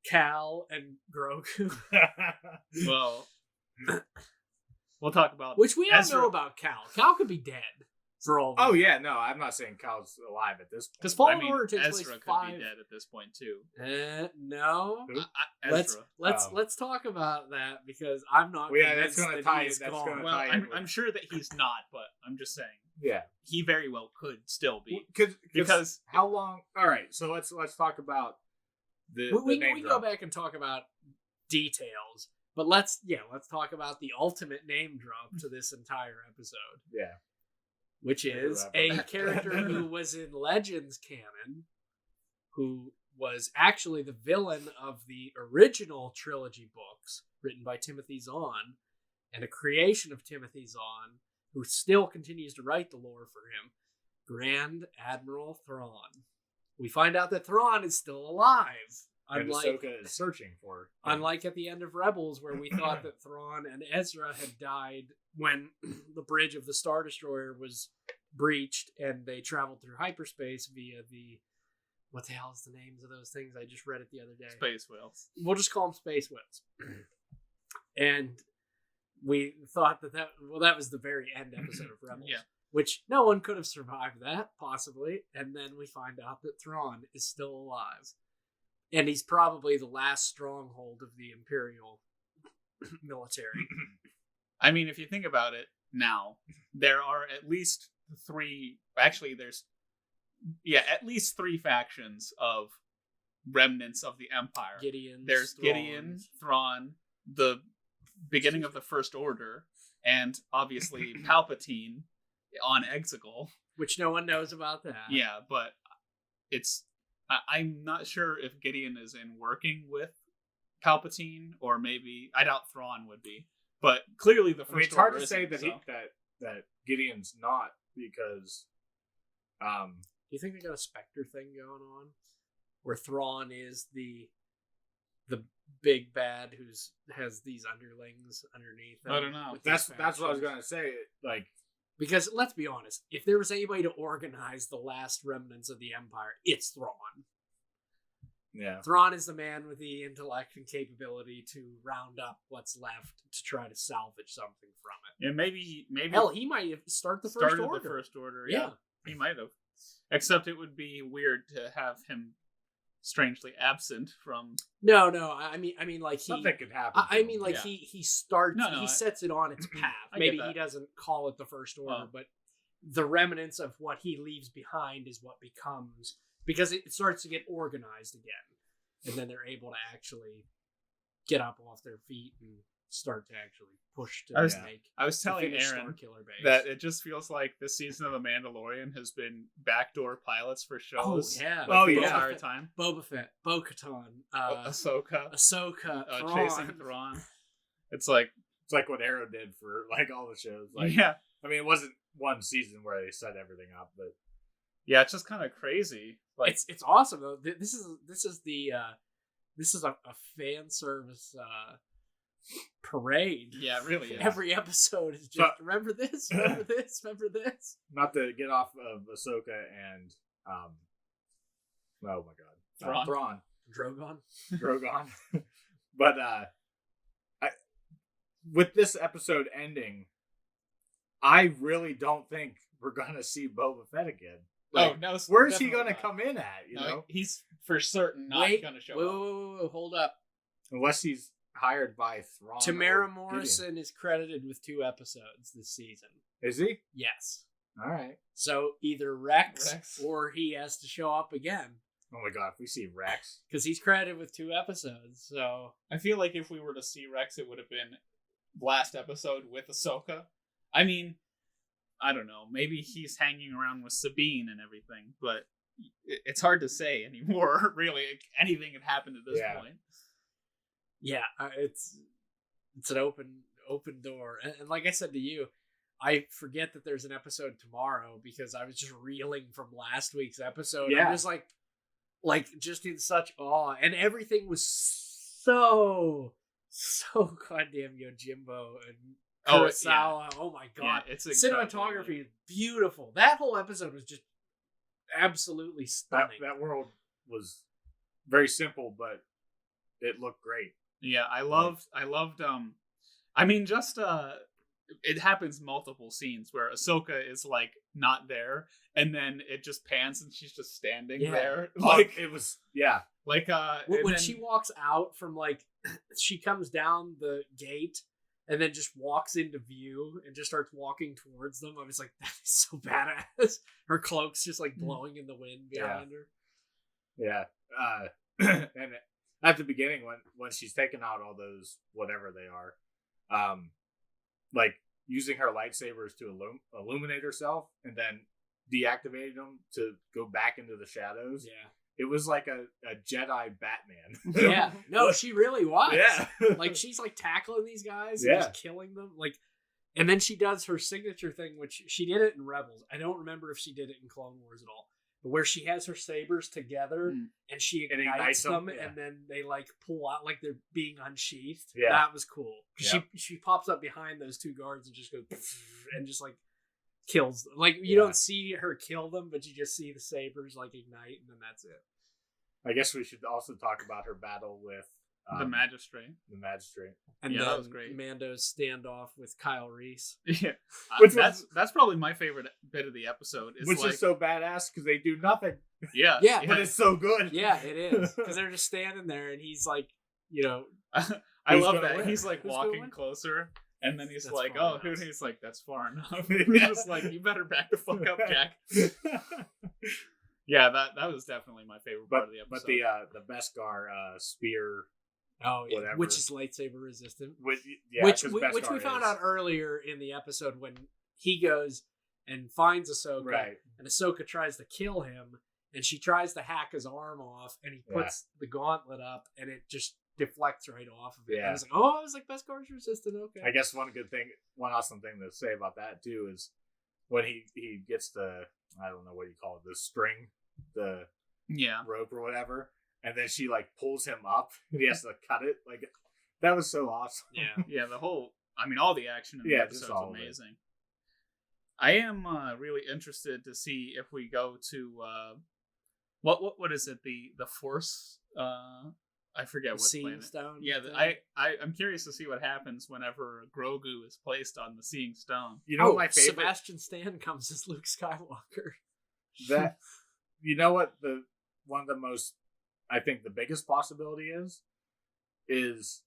Cal, and Grogu. Well, we'll talk about which we don't Ezra. know about Cal. Cal could be dead for all. Oh yeah, no, I'm not saying Cal's alive at this point. Because Fallen Order takes Ezra place could 5. be dead at this point too. No. Ezra. Let's talk about that, because I'm not. Well, yeah, that's convinced going to that tie. he's That's gone. going to Well, tie. I'm sure that he's not, but I'm just saying Yeah, he very well could still be. because how long? All right, so let's talk about we name can drop. go back and talk about details, but let's talk about the ultimate name drop to this entire episode. Yeah, which is a character who was in Legends canon, who was actually the villain of the original trilogy books written by Timothy Zahn, and a creation of Timothy Zahn, who still continues to write the lore for him, Grand Admiral Thrawn. We find out that Thrawn is still alive. and Ahsoka is searching for him. Unlike at the end of Rebels, where we thought that Thrawn and Ezra had died when the bridge of the Star Destroyer was breached and they traveled through hyperspace via the... What the hell is the names of those things? I just read it the other day. Space whales. We'll just call them space whales. And we thought that was the very end episode of Rebels. Yeah. Which no one could have survived that, possibly. And then we find out that Thrawn is still alive. And he's probably the last stronghold of the Imperial military. I mean, if you think about it now, there are at least 3... Actually, there's... Yeah, at least 3 factions of remnants of the Empire. There's Gideon, Thrawn, the beginning of the First Order, and obviously Palpatine on Exegol. Which no one knows about that. Yeah, but it's... I'm not sure if Gideon is in working with Palpatine, or maybe... I doubt Thrawn would be. But clearly the First Order it's hard to isn't, say that so. that Gideon's not, because... Do you think they got a Spectre thing going on, where Thrawn is the big bad who has these underlings underneath him? I don't know. That's what I was gonna say. Like, because let's be honest, if there was anybody to organize the last remnants of the Empire, it's Thrawn. yeah, Thrawn is the man with the intellect and capability to round up what's left to try to salvage something from it. Yeah, maybe Hell, he might have started the First Order. Yeah, he might have. Except it would be weird to have him strangely absent from. No. I mean, like something could happen. I mean, like yeah. he starts. No, he sets it on its path. I Maybe get that. he doesn't call it the First Order, but the remnants of what he leaves behind is what becomes, because it starts to get organized again, and then they're able to actually get up off their feet and start to actually push to make. I was telling Aaron that it just feels like this season of The Mandalorian has been backdoor pilots for shows. The entire time. Boba Fett, Bo-Katan, Ahsoka, Thrawn. chasing Thrawn. It's like what Arrow did for like all the shows. Like, yeah, I mean, it wasn't one season where they set everything up, but yeah, it's just kind of crazy. Like it's awesome though. This is a fan service parade. Yeah, really. Yeah. Every episode is just remember this, remember this, remember this. Not to get off of Ahsoka and oh my god, Thrawn, Drogon. But with this episode ending, I really don't think we're gonna see Boba Fett again. Like, no, where's he gonna come in at? You know, he's for certain not gonna show up. Wait, hold up. Unless he's hired by Thrawn. Tamara Morrison is credited with 2 episodes this season. Is he? Yes. All right. So either Rex or he has to show up again. Oh my god, if we see Rex. Because he's credited with 2 episodes, so... I feel like if we were to see Rex, it would have been last episode with Ahsoka. I mean, I don't know. Maybe he's hanging around with Sabine and everything, but it's hard to say anymore, really. Anything can happen at this point. Yeah, it's an open door. And like I said to you, I forget that there's an episode tomorrow because I was just reeling from last week's episode. Yeah. I'm just like just in such awe. And everything was so goddamn Yojimbo and Kurosawa. Oh my god. Yeah, it's cinematography is beautiful. That whole episode was just absolutely stunning. That world was very simple, but it looked great. Yeah, I loved I mean, just it happens multiple scenes where Ahsoka is like not there, and then it just pans and she's just standing there. Like it was like when she walks out from like she comes down the gate and then just walks into view and just starts walking towards them. I was like, that is so badass. Her cloak's just like blowing in the wind behind her. Yeah. And at the beginning when she's taking out all those whatever they are, like using her lightsabers to illuminate herself and then deactivating them to go back into the shadows. Yeah. It was like a Jedi Batman. Yeah. No, she really was. Yeah. Like she's like tackling these guys and just killing them. Like, and then she does her signature thing, which she did it in Rebels. I don't remember if she did it in Clone Wars at all. But where she has her sabers together and she ignites them and then they like pull out like they're being unsheathed. Yeah. That was cool. Yep. She pops up behind those 2 guards and just goes and just like kills them. Like you don't see her kill them, but you just see the sabers like ignite and then that's it. I guess we should also talk about her battle with the Magistrate. And then that was great. Mando's standoff with Kyle Reese. Yeah, that's probably my favorite bit of the episode. Which is so badass because they do nothing. Yeah, but it's so good. Yeah, it is because they're just standing there and he's like, you know, I love that he's like walking closer. And then he's like, oh, who? He's like, that's far enough. He's just like, you better back the fuck up, Jack. Yeah, that was definitely my favorite part of the episode. But the Beskar spear. Oh, yeah. Whatever. Which is lightsaber resistant. Which we found out earlier in the episode when he goes and finds Ahsoka, and Ahsoka tries to kill him, and she tries to hack his arm off, and he puts the gauntlet up, and it just deflects right off of it. Yeah. And I was like, Beskar's resistant. Okay. I guess one awesome thing to say about that too is when he gets the, I don't know what you call it, the string, the rope or whatever. And then she like pulls him up. And he has to cut it. Like that was so awesome. Yeah. All the action in the episode is amazing. I am really interested to see if we go to what is it? The Force. I forget what Seeing Stone. Yeah, I'm curious to see what happens whenever Grogu is placed on the Seeing Stone. You know, my favorite. Sebastian Stan comes as Luke Skywalker. That you know what one of the most. I think the biggest possibility is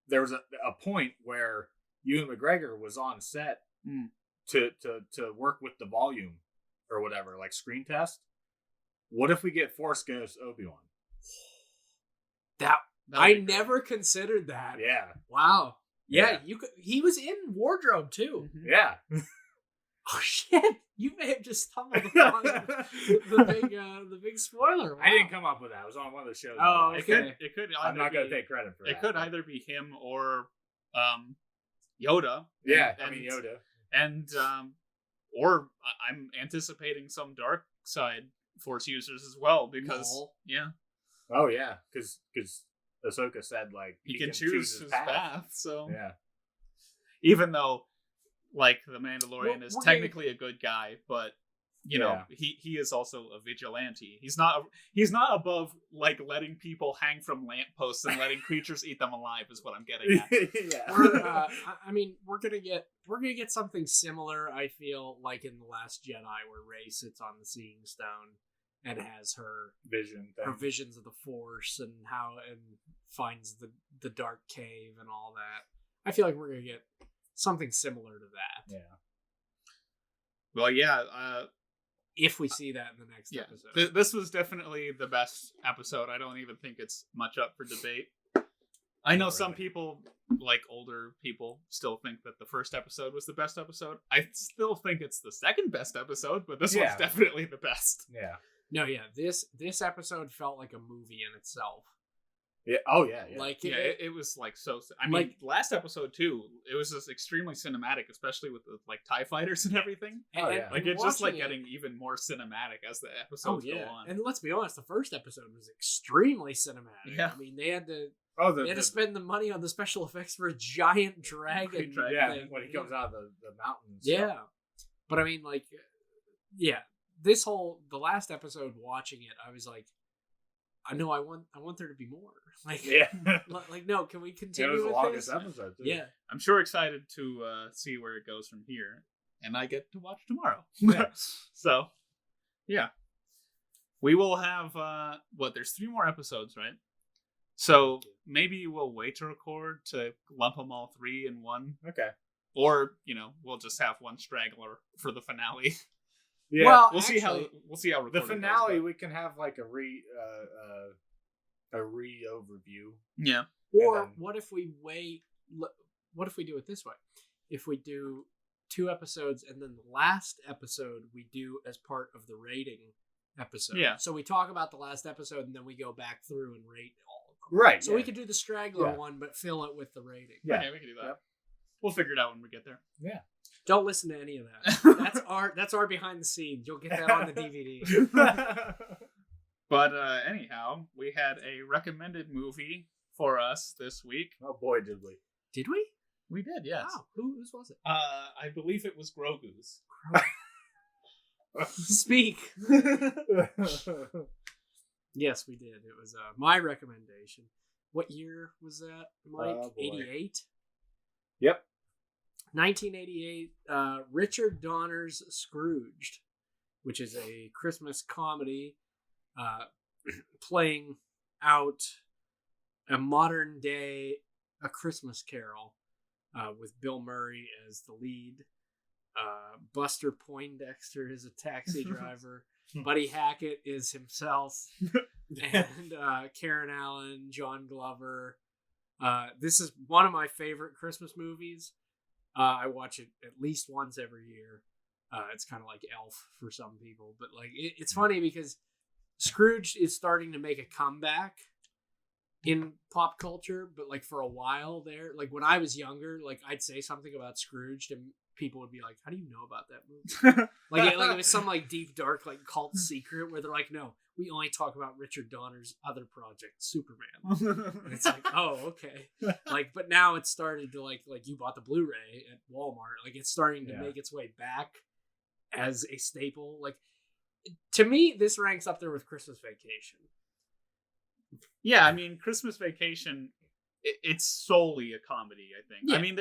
there was a point where Ewan McGregor was on set to work with the volume or whatever, like screen test. What if we get Force Ghost Obi-Wan? I never considered that. Yeah. Wow. Yeah, Yeah. he was in wardrobe too. Mhm. Yeah. Oh shit! You may have just stumbled upon the big spoiler. Wow. I didn't come up with that. It was on one of the shows. Oh, I It watched. okay. could I'm either not going to be, take credit for that. it could either be him or Yoda. Yeah, and, I mean Yoda. and or I'm anticipating some dark side Force users as well because Lol. yeah, Oh yeah, because Ahsoka said like he can choose his path. So Yeah. even though like the Mandalorian Well, is we're technically a good guy, but you know he is also a vigilante. He's not above like letting people hang from lampposts and letting creatures eat them alive. Is what I'm getting at. Yeah. I mean, we're gonna get something similar. I feel like in the Last Jedi, where Rey sits on the Seeing Stone and has her Vision thing. visions of the Force and finds the dark cave and all that. I feel like we're gonna get something similar to that. Yeah. Well, yeah. If we see that in the next Yeah, episode. this was definitely the best episode. I don't even think it's much up for debate. I know Not some really. people, like older people, still think that the first episode was the best episode. I still think it's the second best episode, but this one's Yeah. definitely the best. Yeah. No, yeah, this episode felt like a movie in itself. Yeah. Oh yeah. Yeah. Like Yeah, it was like so. I mean, Like- last episode too, it was just extremely cinematic, especially with the like TIE fighters and everything. Oh, yeah. Like it's just like watching it- getting even more cinematic as the Oh episodes yeah, go on. and let's be honest, the first episode was extremely cinematic. Yeah. I mean, they had to the spend the money on the special effects for a giant dragon. Dragon yeah thing. when he comes out of the mountains. Yeah, but I mean, like, yeah, the last episode, watching it, I was like, I know I want there to be more. Like, Yeah. like no, can we It continue was the with longest this? episode. Too. Yeah, I'm sure excited to see where it goes from here, and I get to watch tomorrow. Yeah. So, yeah, we will have there's 3 more episodes, right? So maybe we'll wait to record to lump them all 3 in one, Okay. or we'll just have one straggler for the finale. Yeah. Well, we'll see how the recording finale goes, we can have like a overview. but- yeah. or And then- what if we wait? What if we do it this way? If we do 2 episodes and then the last episode we do as part of the rating episode. Yeah. So we talk about the last episode and then we go back through and rate all of them. Right. So we could do the straggler one, but fill it with the rating. Yeah. Okay, we can do that. Yep. We'll figure it out when we get there. Yeah. Don't listen to any of that. That's our behind the scenes. You'll get that on the DVD. But anyhow, we had a recommended movie for us this week. Oh boy, did we. Did we? We did, yes. Wow. Whose was it? I believe it was Grogu's. Speak. Yes, we did. It was my recommendation. What year was that, Mike? Oh, boy. 88? Yep. 1988, Richard Donner's Scrooged, which is a Christmas comedy playing out a modern day A Christmas Carol with Bill Murray as the lead. Buster Poindexter is a taxi driver. Buddy Hackett is himself. And Karen Allen, John Glover. This is one of my favorite Christmas movies. I watch it at least once every year. It's kind of like Elf for some people, but like it's funny because Scrooge is starting to make a comeback in pop culture, but like for a while there, like when I was younger, like I'd say something about Scrooge and people would be like, "How do you know about that movie?" like it was some like deep dark like cult secret where they're like, "No, we only talk about Richard Donner's other project, Superman." And it's like, oh, okay. Like, but now it's started to like you bought the Blu-ray at Walmart. Like it's starting to make its way back as a staple. Like to me, this ranks up there with Christmas Vacation. Yeah, I mean, Christmas Vacation, it's solely a comedy, I think. Yeah. I mean,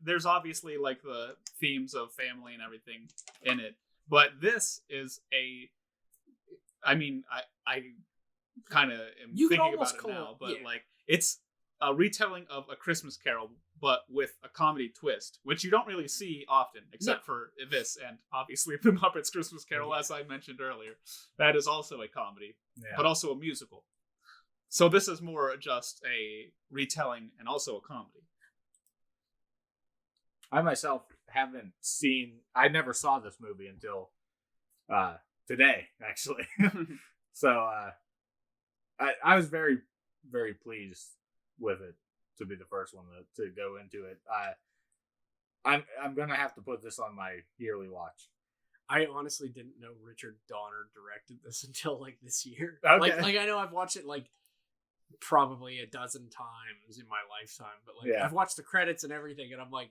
there's obviously like the themes of family and everything in it, but this is I mean, I kind of am You could thinking almost about it call now, it- but yeah. like it's a retelling of A Christmas Carol, but with a comedy twist, which you don't really see often, except for this and obviously The Muppets Christmas Carol, as I mentioned earlier. That is also a comedy, but also a musical. So this is more just a retelling and also a comedy. I myself haven't seen... I never saw this movie until today, actually. So I was very, very pleased with it to be the first one to go into it. I'm gonna have to put this on my yearly watch. I honestly didn't know Richard Donner directed this until like this year. Okay. Like I know I've watched it like probably a dozen times in my lifetime, but like I've watched the credits and everything, and I'm like,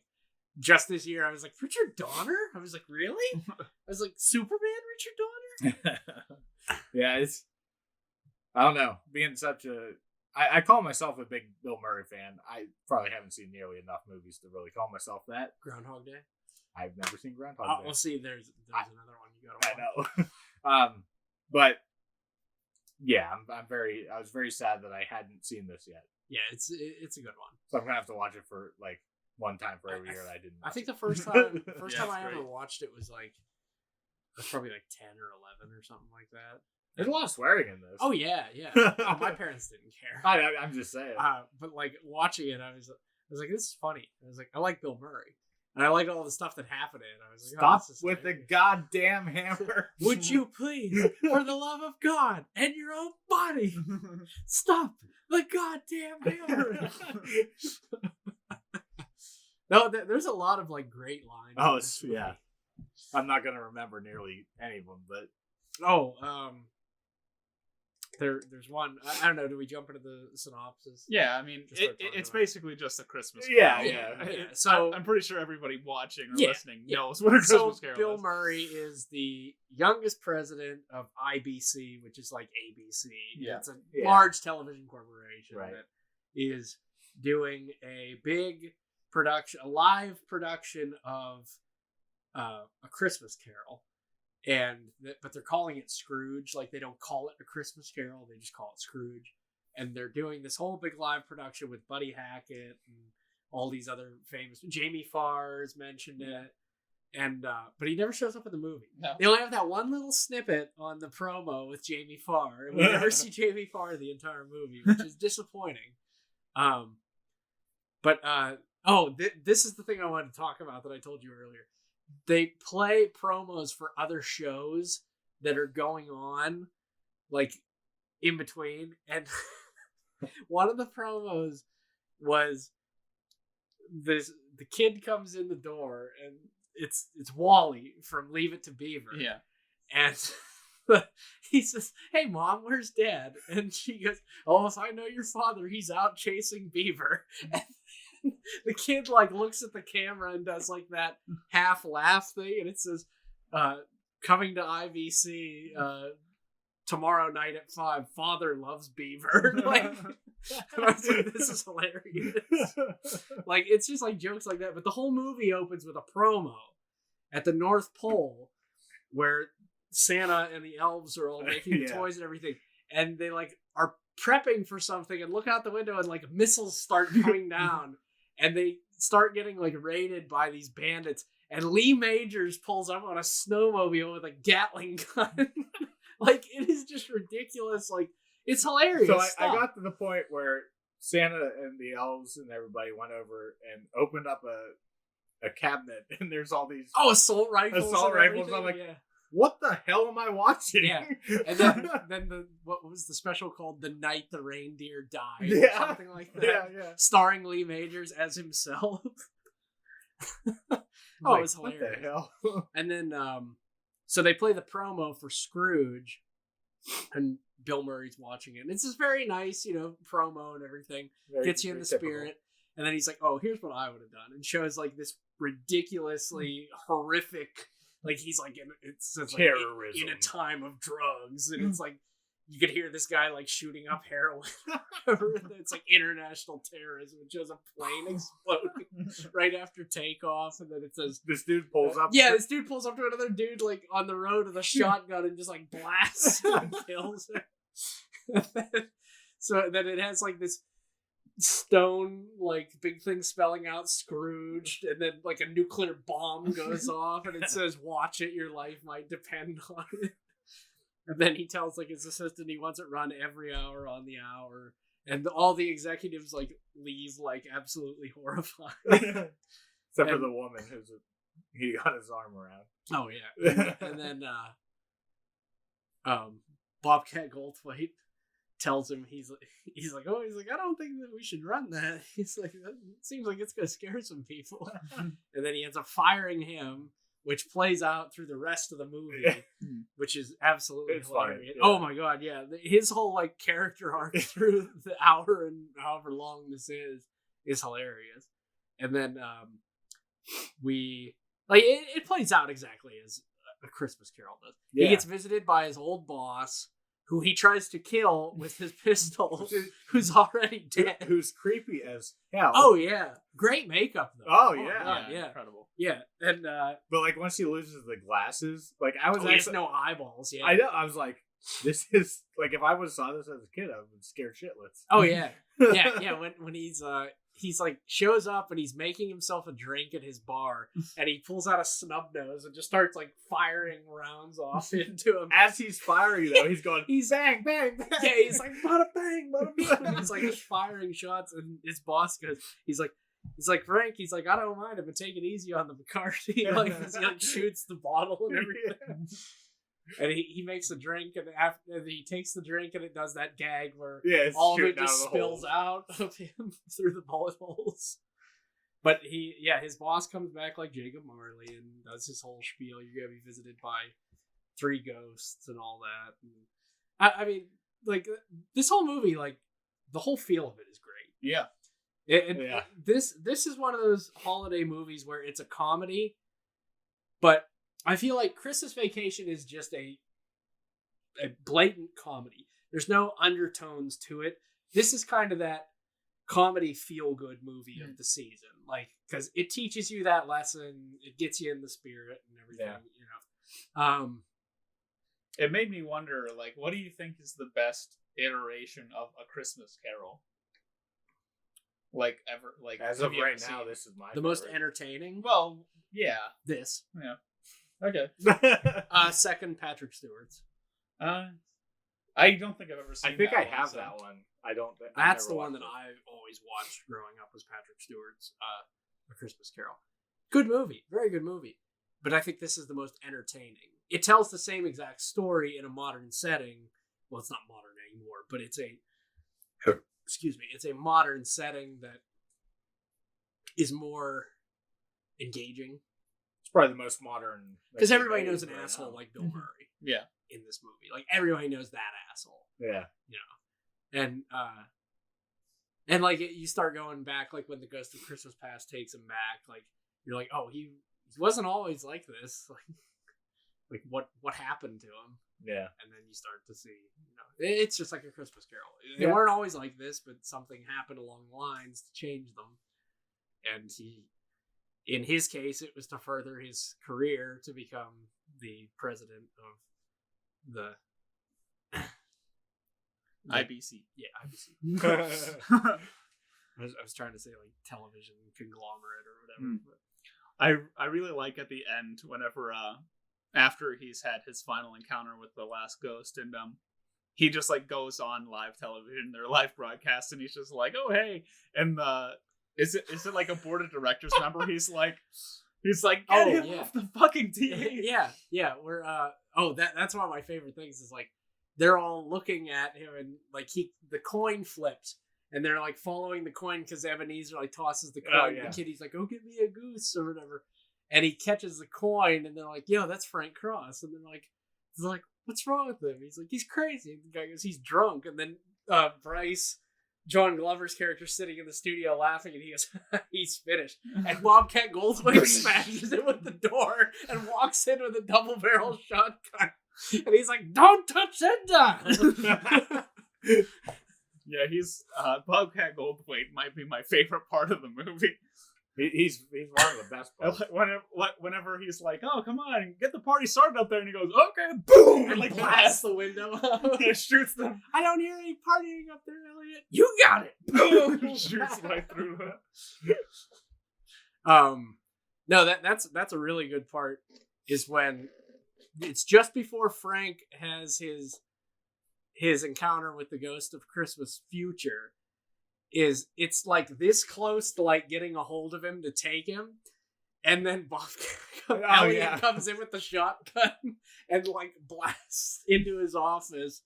just this year I was like, Richard Donner? I was like, really? I was like, Superman Richard Donner? Yeah, it's... I don't know. Being such a... I call myself a big Bill Murray fan. I probably haven't seen nearly enough movies to really call myself that. Groundhog Day? I've never seen Groundhog Day. We'll see. There's another one you gotta watch. I know. But yeah, I was very sad that I hadn't seen this yet. Yeah, it's a good one. So I'm gonna have to watch it for like one time for every year that I didn't watch I think it. the first time I great. ever watched it was like probably like 10 or 11 or something like that. There's a lot of swearing in this. Oh yeah. Oh, my parents didn't care. I'm just saying. But like watching it, I was like, this is funny. I was like, I like Bill Murray, and I liked all the stuff that happened in it. I was like, Stop this is with the hilarious. goddamn hammer. Would you please, for the love of God and your own body, stop the goddamn hammer? No, there's a lot of like great lines. Oh, in this movie. yeah. I'm not gonna remember nearly any of them, but there's one. I don't know. Do we jump into the synopsis? Yeah, I mean, Just start talking it's about it. basically just a Christmas Yeah, Carol. yeah. So So- I'm pretty sure everybody watching or Yeah, listening yeah. knows what a Christmas Carol Bill is. Murray is the youngest president of IBC, which is like ABC. Yeah. It's a Yeah. large television corporation Right. that is doing a big production, a live production of A Christmas Carol. But they're calling it Scrooge. Like, they don't call it A Christmas Carol, they just call it Scrooge. And they're doing this whole big live production with Buddy Hackett and all these other famous... Jamie Farr's mentioned it. And but he never shows up in the movie. No. They only have that one little snippet on the promo with Jamie Farr, and we never see Jamie Farr the entire movie, which is disappointing. This is the thing I wanted to talk about that I told you earlier. They play promos for other shows that are going on, like, in between. And one of the promos was the kid comes in the door, and it's Wally from Leave It to Beaver. Yeah. And he says, "Hey, Mom, where's Dad?" And she goes, "Oh, if I know your father, he's out chasing beaver." And the kid like looks at the camera and does like that half laugh thing, and it says, "Coming to IVC tomorrow night at 5. Father loves beaver." Like, and I was like, this is hilarious. Like, it's just like jokes like that. But the whole movie opens with a promo at the North Pole where Santa and the elves are all making toys and everything, and they like are prepping for something and look out the window and like missiles start coming down, and they start getting like raided by these bandits, and Lee Majors pulls up on a snowmobile with a Gatling gun. Like, it is just ridiculous. Like, it's hilarious. So I got to the point where Santa and the elves and everybody went over and opened up a cabinet, and there's all these assault rifles. Assault and rifles. everything. I'm like, yeah. what the hell am I watching? Yeah. And then what was the special called? The Night the Reindeer Died. Yeah. Or something like that. yeah. Starring Lee Majors as himself. It was hilarious. What the hell? And then, so they play the promo for Scrooge, and Bill Murray's watching it. And it's this very nice, promo and everything. Gets you in the spirit. And then he's like, "Oh, here's what I would have done," and shows like this ridiculously horrific, like he's like it's like terrorism in a time of drugs, and it's like you could hear this guy like shooting up heroin. It's like international terrorism. It shows a plane exploding right after takeoff, and then it says this dude pulls up. Yeah, this dude pulls up to another dude like on the road with a shotgun and just like blasts and kills him. So then it has like this stone, like, big thing spelling out Scrooged, and then, like, a nuclear bomb goes off, and it says, "Watch it, your life might depend on it." And then he tells, like, his assistant he wants it run every hour on the hour. And all the executives, like, leave, like, absolutely horrified. Except for the woman he got his arm around. Oh, yeah. And then Bobcat Goldthwait tells him, he's like, I don't think that we should run that. He's like, that seems like it's going to scare some people. And then he ends up firing him, which plays out through the rest of the movie, which is absolutely hilarious. Yeah. Oh my god, yeah. His whole, like, character arc through the hour and however long this is hilarious. And then it plays out exactly as A Christmas Carol does. Yeah. He gets visited by his old boss, who he tries to kill with his pistol, who's already dead. Who's creepy as hell. Oh, yeah. Great makeup, though. Oh, yeah. God, yeah. Incredible. Yeah, and... but, like, once he loses the glasses, like, I was... he has no eyeballs, yeah. I know, I was like, this is... Like, if I would have saw this as a kid, I would have been scared shitless. Oh, yeah. Yeah, when he's like, shows up and he's making himself a drink at his bar, and he pulls out a snub nose and just starts, like, firing rounds off into him. As he's firing, though, he's going, he's bang, bang, bang. Yeah, he's like, bada bang, bada bang. He's like, just firing shots, and his boss goes, he's like, Frank, he's like, I don't mind him, but take it easy on the McCarthy. He like shoots the bottle and everything. And he makes a drink, and after he takes the drink, and it does that gag where all of it just spills out of him through the bullet holes. But his boss comes back like Jacob Marley and does his whole spiel. You're gonna be visited by 3 ghosts and all that. And I mean, like, this whole movie, like, the whole feel of it is great. Yeah. This is one of those holiday movies where it's a comedy, but I feel like Christmas Vacation is just a blatant comedy. There's no undertones to it. This is kind of that comedy feel-good movie of the season, like, because it teaches you that lesson, it gets you in the spirit and everything. You know. It made me wonder, like, what do you think is the best iteration of A Christmas Carol? Like, ever, like, as of right now, this is my the most entertaining. Well, yeah, this, yeah, okay. Second, Patrick Stewart's. I don't think I've ever seen. I think I have that one. I don't. That's the one that I've always watched growing up, was Patrick Stewart's A Christmas Carol. Good movie, very good movie. But I think this is the most entertaining. It tells the same exact story in a modern setting. Well, it's not modern anymore, but it's a it's a modern setting that is more engaging. It's probably the most modern, because everybody knows an asshole like Bill Murray. Yeah, in this movie, like, everybody knows that asshole. Yeah, you know, and like, you start going back, like, when the Ghost of Christmas Past takes him back, like, you're like, oh, he wasn't always like this. Like what happened to him? Yeah. And then you start to see, you know, it's just like A Christmas Carol. They weren't always like this, but something happened along the lines to change them. And in his case, it was to further his career to become the president of the IBC. Yeah, IBC. I was trying to say, like, television conglomerate or whatever. But I really like at the end, whenever after he's had his final encounter with the last ghost, and he just, like, goes on live television, their live broadcast, and he's just like, oh, hey, and is it like a board of directors member? He's like get him off the fucking TV. Yeah. We're that's one of my favorite things, is, like, they're all looking at him, and, like, the coin flipped, and they're, like, following the coin because Ebenezer, like, tosses the coin. The kid, he's like, go get me a goose or whatever. And he catches the coin, and they're like, yo, that's Frank Cross. And they're like, what's wrong with him? He's like, he's crazy. And the guy goes, he's drunk. And then Bryce, John Glover's character, sitting in the studio laughing, and he goes, he's finished. And Bobcat Goldthwait smashes him with the door and walks in with a double-barrel shotgun. And he's like, don't touch that down. Yeah, he's Bobcat Goldthwait might be my favorite part of the movie. He's one of the best parts. Whenever he's like, "Oh, come on, get the party started up there," and he goes, "Okay," boom, And like blasts the window out. He shoots them. I don't hear any partying up there, Elliot. You got it. Boom. Shoots right through them. No, that's a really good part. Is when it's just before Frank has his encounter with the ghost of Christmas Future. It's like this close to like getting a hold of him to take him, and then Elliot comes in with the shotgun and like blasts into his office,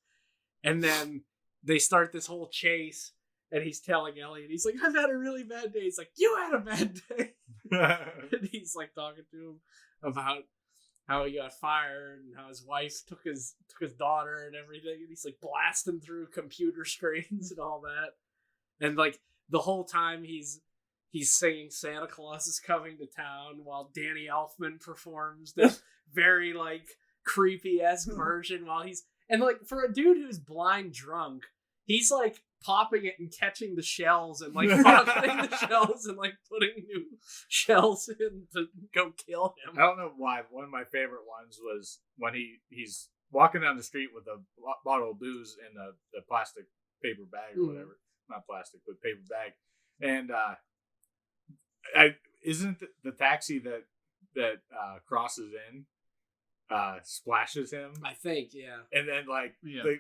and then they start this whole chase, and he's telling Elliot, he's like, "I've had a really bad day." He's like, "You had a bad day," and he's like talking to him about how he got fired and how his wife took his daughter and everything, and he's like blasting through computer screens and all that. And like the whole time he's singing Santa Claus is Coming to Town while Danny Elfman performs this very like creepy-esque version while and like for a dude who's blind drunk, he's like popping it and catching the shells and like pocketing the shells and like putting new shells in to go kill him. I don't know why. One of my favorite ones was when he's walking down the street with a bottle of booze in the plastic paper bag or whatever. Not plastic, but paper bag. And isn't the taxi that crosses in splashes him? I think, yeah. And then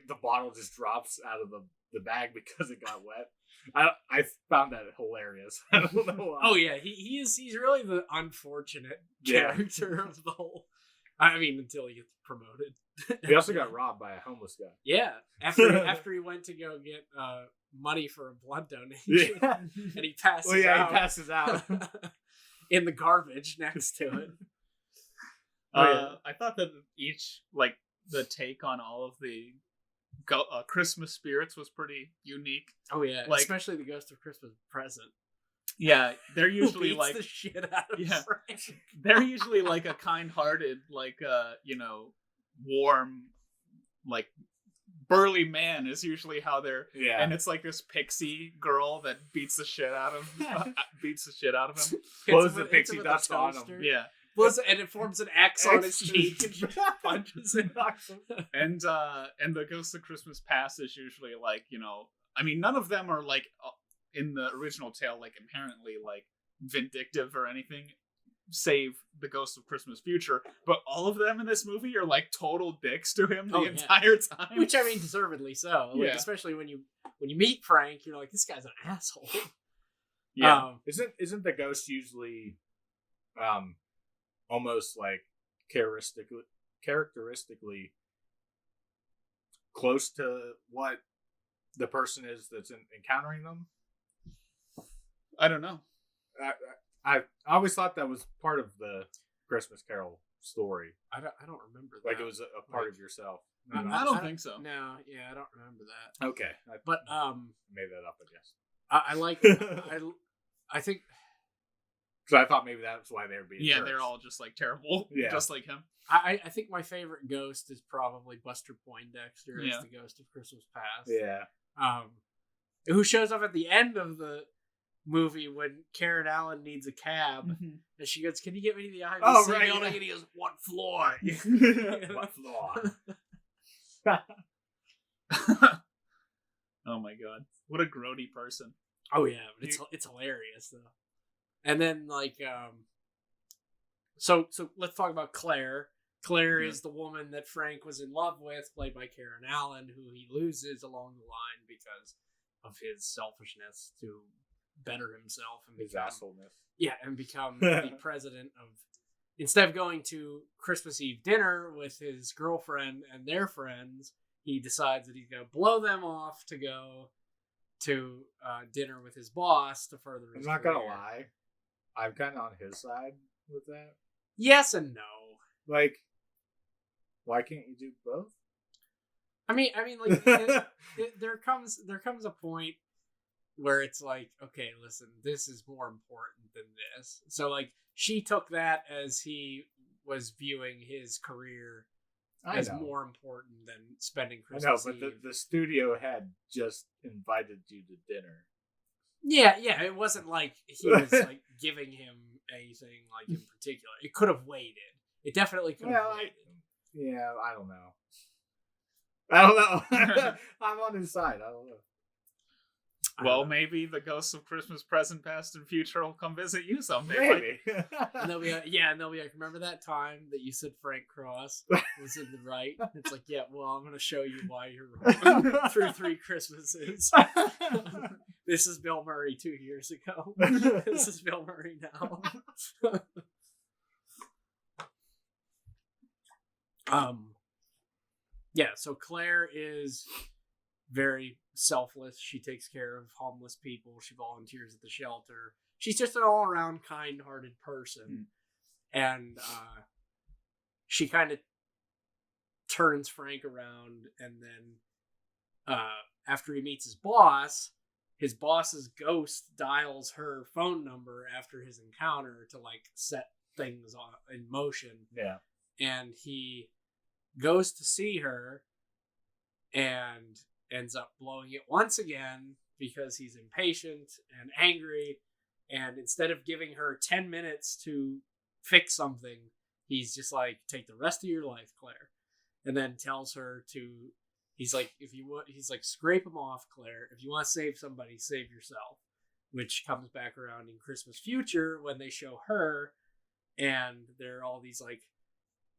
the bottle just drops out of the bag because it got wet. I found that hilarious. I don't know why. Oh yeah, he's really the unfortunate character of the whole. I mean, until he gets promoted. He also got robbed by a homeless guy. Yeah, after he went to go get money for a blood donation, and he passes out. He passes out in the garbage next to it. I thought that each like the take on all of the Christmas spirits was pretty unique. Oh yeah, like, especially the Ghost of Christmas Present. Yeah, they're usually Who beats like the shit out of Frank. They're usually like a kind-hearted, like warm, like burly man is usually how they're. Yeah, and it's like this pixie girl that beats the shit out of him. Blows the pixie dust on him. Yeah. And it forms an X on his cheek and punches it. And the Ghost of Christmas Past is usually like, I mean, none of them are like in the original tale like inherently like vindictive or anything, save the Ghost of Christmas Future. But all of them in this movie are like total dicks to him the entire time. Which I mean, deservedly so. Like, especially when you meet Frank, you're like, this guy's an asshole. Yeah. Isn't the ghost usually almost like characteristically close to what the person is that's encountering them? I don't know. I always thought that was part of the Christmas Carol story. I don't remember that. Like it was a part of yourself. I don't think so. No, yeah, I don't remember that. Okay, but made that up, I guess. I like. I think. So I thought maybe that's why they were being. Yeah, jerks. they're all just like terrible. Yeah, just like him. I think my favorite ghost is probably Buster Poindexter as the Ghost of Christmas Past. Yeah. Who shows up at the end of the movie when Karen Allen needs a cab, and she goes, "Can you get me to the IBC building?" And he goes, "What floor?" What floor? Oh my god, what a grody person! Oh yeah, but it's hilarious though. And then like, so let's talk about Claire. Claire is the woman that Frank was in love with, played by Karen Allen, who he loses along the line because of his selfishness to better himself and his assholeness. Yeah, and become the president of. Instead of going to Christmas Eve dinner with his girlfriend and their friends, he decides that he's going to blow them off to go to dinner with his boss to further his career. I'm not going to lie. I'm kind of on his side with that. Yes and no. Like, why can't you do both? I mean, like, there comes a point where it's like, okay, listen, this is more important than this. So, like, she took that as he was viewing his career as more important than spending Christmas Eve. But the studio had just invited you to dinner. Yeah, it wasn't like he was like giving him anything like in particular. It could have waited. It definitely could have waited. Yeah, I don't know. I'm on his side. I don't know. Well, maybe the ghosts of Christmas present, past, and future will come visit you someday. Maybe. And they'll be like, remember that time that you said Frank Cross was in the right? It's like, yeah, well, I'm going to show you why you're wrong through 3 Christmases. This is Bill Murray 2 years ago. This is Bill Murray now. Yeah, so Claire is very selfless. She takes care of homeless people. She volunteers at the shelter. She's just an all-around kind-hearted person. And she kind of turns Frank around, and then after he meets his boss's ghost dials her phone number after his encounter to like set things in motion. Yeah. And he goes to see her and ends up blowing it once again because he's impatient and angry. And instead of giving her 10 minutes to fix something, he's just like, take the rest of your life, Claire. And then tells her to, he's like, scrape them off, Claire. If you want to save somebody, save yourself. Which comes back around in Christmas Future when they show her, and there are all these like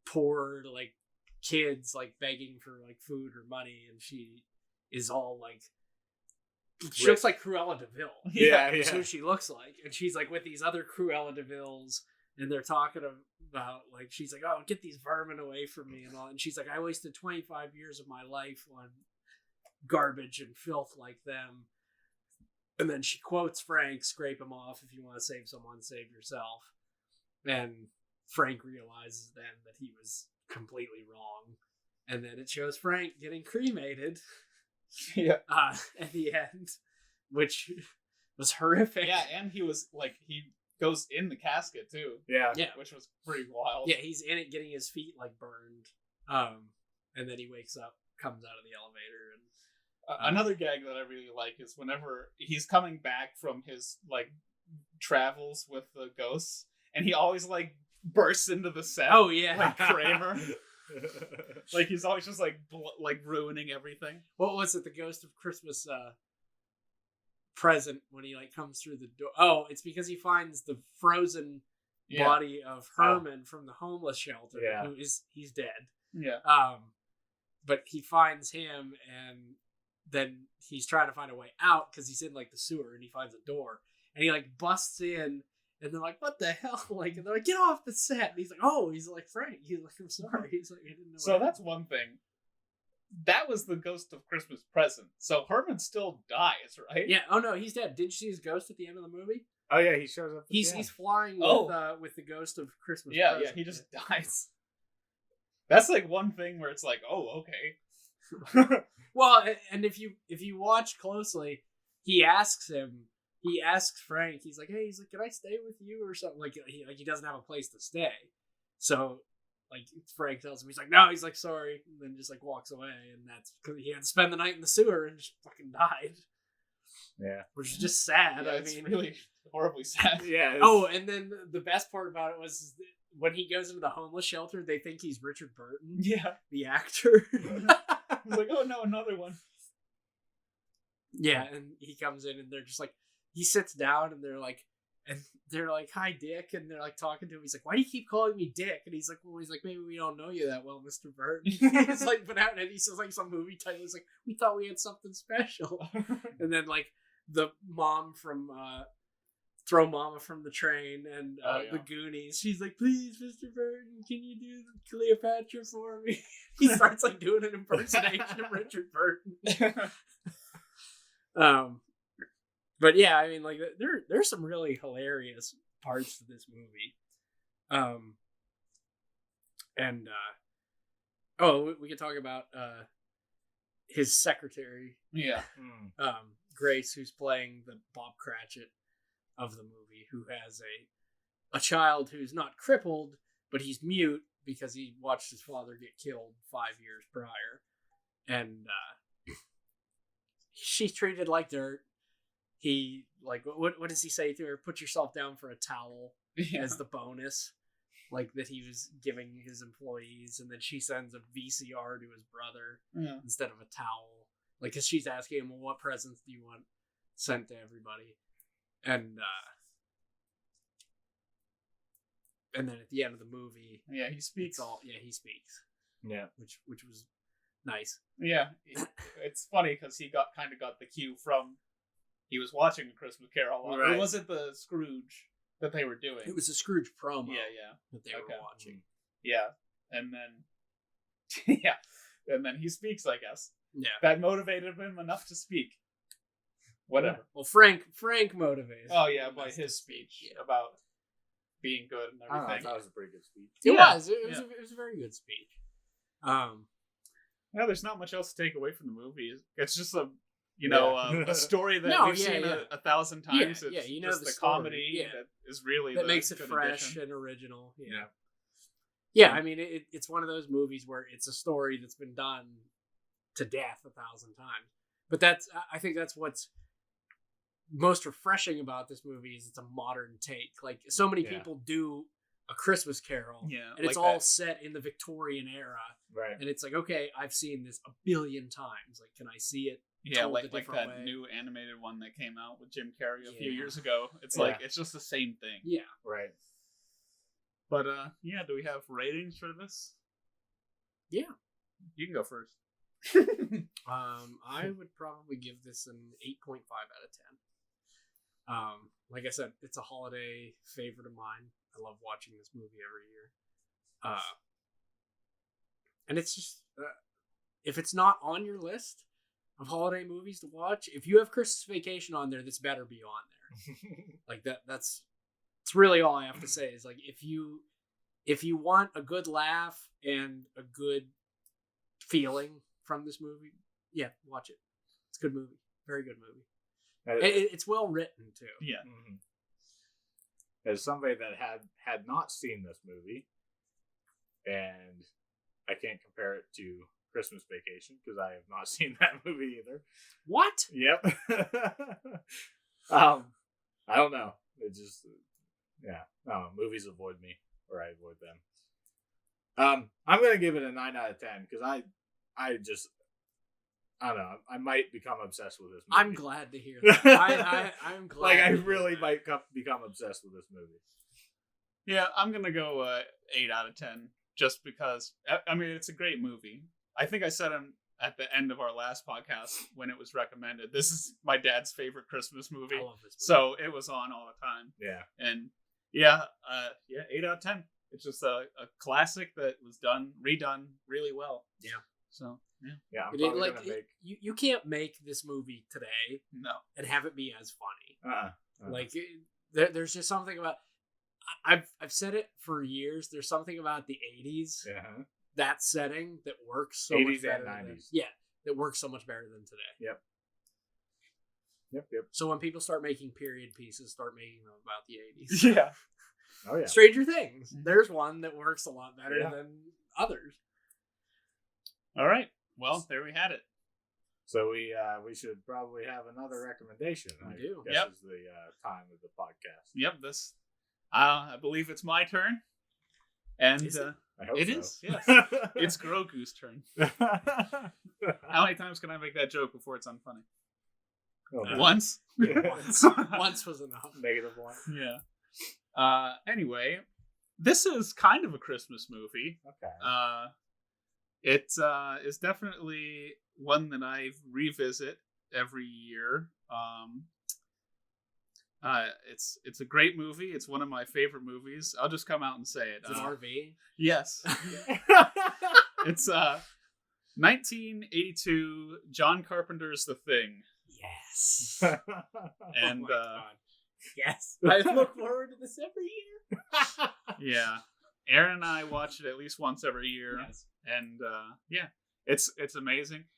poor like kids like begging for like food or money, and she is all like, she looks like Cruella DeVille. Yeah. That's who she looks like. And she's like with these other Cruella DeVilles, and they're talking about like, she's like, oh, get these vermin away from me and all. And she's like, I wasted 25 years of my life on garbage and filth like them. And then she quotes Frank, scrape him off. If you want to save someone, save yourself. And Frank realizes then that he was completely wrong. And then it shows Frank getting cremated. Yeah. At the end, which was horrific. Yeah, and he was like, he goes in the casket too. Yeah. Which was pretty wild. Yeah, he's in it getting his feet like burned. And then he wakes up, comes out of the elevator, and another gag that I really like is whenever he's coming back from his like travels with the ghosts, and he always like bursts into the set. Oh yeah, like Kramer. Like he's always just like ruining everything. What was it? The Ghost of Christmas present when he like comes through the door. Oh, it's because he finds the frozen body of Herman from the homeless shelter. Yeah. He's dead. Yeah. But he finds him, and then he's trying to find a way out because he's in like the sewer, and he finds a door, and he like busts in, and they're like, what the hell? Like, and they're like, get off the set. And he's like, oh, he's like, Frank. He's like, I'm sorry. He's like, I didn't know. So that's one thing. That was the Ghost of Christmas Present. So Herman still dies, right? Yeah. Oh no, he's dead. Didn't you see his ghost at the end of the movie? Oh yeah, he shows up. He's flying with the Ghost of Christmas Present. Yeah, he just dies. That's like one thing where it's like, oh, okay. Well, and if you watch closely, he asks Frank, he's like, can I stay with you or something? Like he doesn't have a place to stay. So like Frank tells him, he's like, no, he's like, sorry, and then just like walks away, and that's because he had to spend the night in the sewer and just fucking died. Yeah. Which is just sad. Yeah, I it's mean, really horribly sad. Yeah. Oh, and then the best part about it was when he goes into the homeless shelter, they think he's Richard Burton. Yeah. The actor. He's like, oh no, another one. Yeah, and he comes in, and they're just like, he sits down, and they're like, hi, Dick, and they're like talking to him. He's like, why do you keep calling me Dick? And he's like, maybe we don't know you that well, Mr. Burton. It's like, but out, and he says like some movie title. He's like, we thought we had something special. And then like the mom from Throw Mama from the Train and the Goonies. She's like, please, Mr. Burton, can you do Cleopatra for me? He starts like doing an impersonation of Richard Burton. But yeah, I mean, like there's some really hilarious parts to this movie. We could talk about his secretary. Yeah. Grace, who's playing the Bob Cratchit of the movie, who has a child who's not crippled, but he's mute because he watched his father get killed 5 years prior. And she's treated like dirt. he like what does he say to her? Put yourself down for a towel as the bonus, like that he was giving his employees, and then she sends a VCR to his brother instead of a towel, like because she's asking him, well, what presents do you want sent to everybody, and then at the end of the movie, he speaks. He speaks. Yeah, which was nice. Yeah, it's funny because he got the cue from he was watching A Christmas Carol, right. or was it the Scrooge that they were doing? It was a Scrooge promo. Yeah, that they were watching. Yeah, and then and then he speaks. I guess that motivated him enough to speak. Whatever. Yeah. Well, Frank motivated. Oh yeah, by his speech about being good and everything. I thought that was a pretty good speech. It was a very good speech. Yeah, there's not much else to take away from the movie. It's just a story that we've seen a thousand times. Yeah, it's you know just the comedy story. that is really that makes it good fresh addition. and original. Yeah. Yeah, I mean, it's one of those movies where it's a story that's been done to death 1,000 times. But I think that's what's most refreshing about this movie is it's a modern take. Like, so many people do A Christmas Carol, and it's all set in the Victorian era. Right. And it's like, okay, I've seen this 1 billion times. Like, can I see it? Yeah, like that way? new animated one that came out with Jim Carrey a few years ago. It's like, it's just the same thing. Yeah. Right. But, do we have ratings for this? Yeah. You can go first. I would probably give this an 8.5 out of 10. Like I said, it's a holiday favorite of mine. I love watching this movie every year. And it's just, if it's not on your list of holiday movies to watch, if you have Christmas Vacation on there, this better be on there. Like that's really all I have to say is, like, if you want a good laugh and a good feeling from this movie, watch it. It's a good movie. Very good movie. It's well written too. Yeah. Mm-hmm. As somebody that had not seen this movie, and I can't compare it to Christmas Vacation because I have not seen that movie either. What? Yep. I don't know. It just, movies avoid me, or I avoid them. I'm gonna give it a 9 out of 10 because I don't know. I might become obsessed with this movie. I'm glad to hear that. I'm glad. Like, I really might become obsessed with this movie. Yeah, I'm gonna go 8 out of 10 just because. I mean, it's a great movie. I think I said at the end of our last podcast when it was recommended, this is my dad's favorite Christmas movie. I love this movie. So it was on all the time. Yeah. And 8 out of 10. It's just a classic that was redone really well. Yeah. So yeah. I'm probably gonna make. You can't make this movie today. No. And have it be as funny. Like, there's just something about. I've said it for years. There's something about the 80s, that setting that works so much better. 80s and 90s. That works so much better than today. Yep. So when people start making period pieces, start making them about the 80s. Yeah. Oh yeah. Stranger Things. There's one that works a lot better than others. All right. Well, there we had it. So we should probably have another recommendation. We do. This is the time of the podcast. Yep. This. I believe it's my turn. And I hope it so. is. Yes. It's Grogu's turn. How many times can I make that joke before it's unfunny? Once. Once was enough. -1. Yeah. Anyway, this is kind of a Christmas movie. Okay. It is definitely one that I revisit every year. It's a great movie. It's one of my favorite movies. I'll just come out and say it. It's an RV? Yes. It's 1982 John Carpenter's The Thing. Yes. And oh my God. Yes. I look forward to this every year. Yeah. Aaron and I watch it at least once every year. Yes. And it's amazing.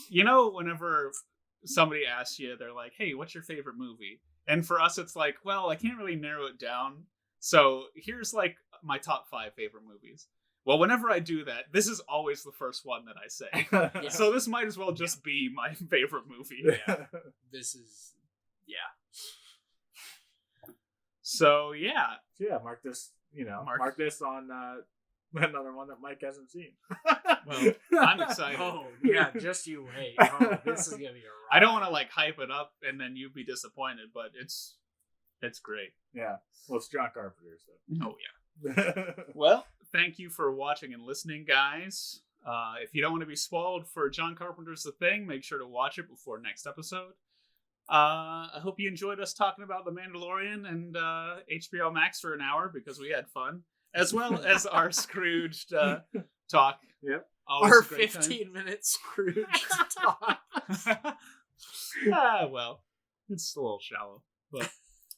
You know, whenever somebody asks you, they're like, hey, what's your favorite movie? And for us, it's like, well, I can't really narrow it down. So here's like my top 5 favorite movies. Well, whenever I do that, this is always the first one that I say. So this might as well just be my favorite movie. Yeah. This is, So yeah, mark this. Mark this on another one that Mike hasn't seen. well, I'm excited. Oh yeah, just you wait. Oh, this is gonna be a ride. I don't want to like hype it up and then you be disappointed, but it's great. Yeah, well, it's John Carpenter, so. Oh yeah. Well, thank you for watching and listening, guys. If you don't want to be spoiled for John Carpenter's The Thing, make sure to watch it before next episode. I hope you enjoyed us talking about The Mandalorian and HBO Max for an hour because we had fun, as well as our Scrooged talk. Yep. Always Our a great 15-minute Scrooge talk. Well, it's a little shallow, but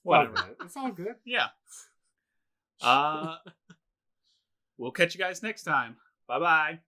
whatever. It's all good. Yeah. We'll catch you guys next time. Bye-bye.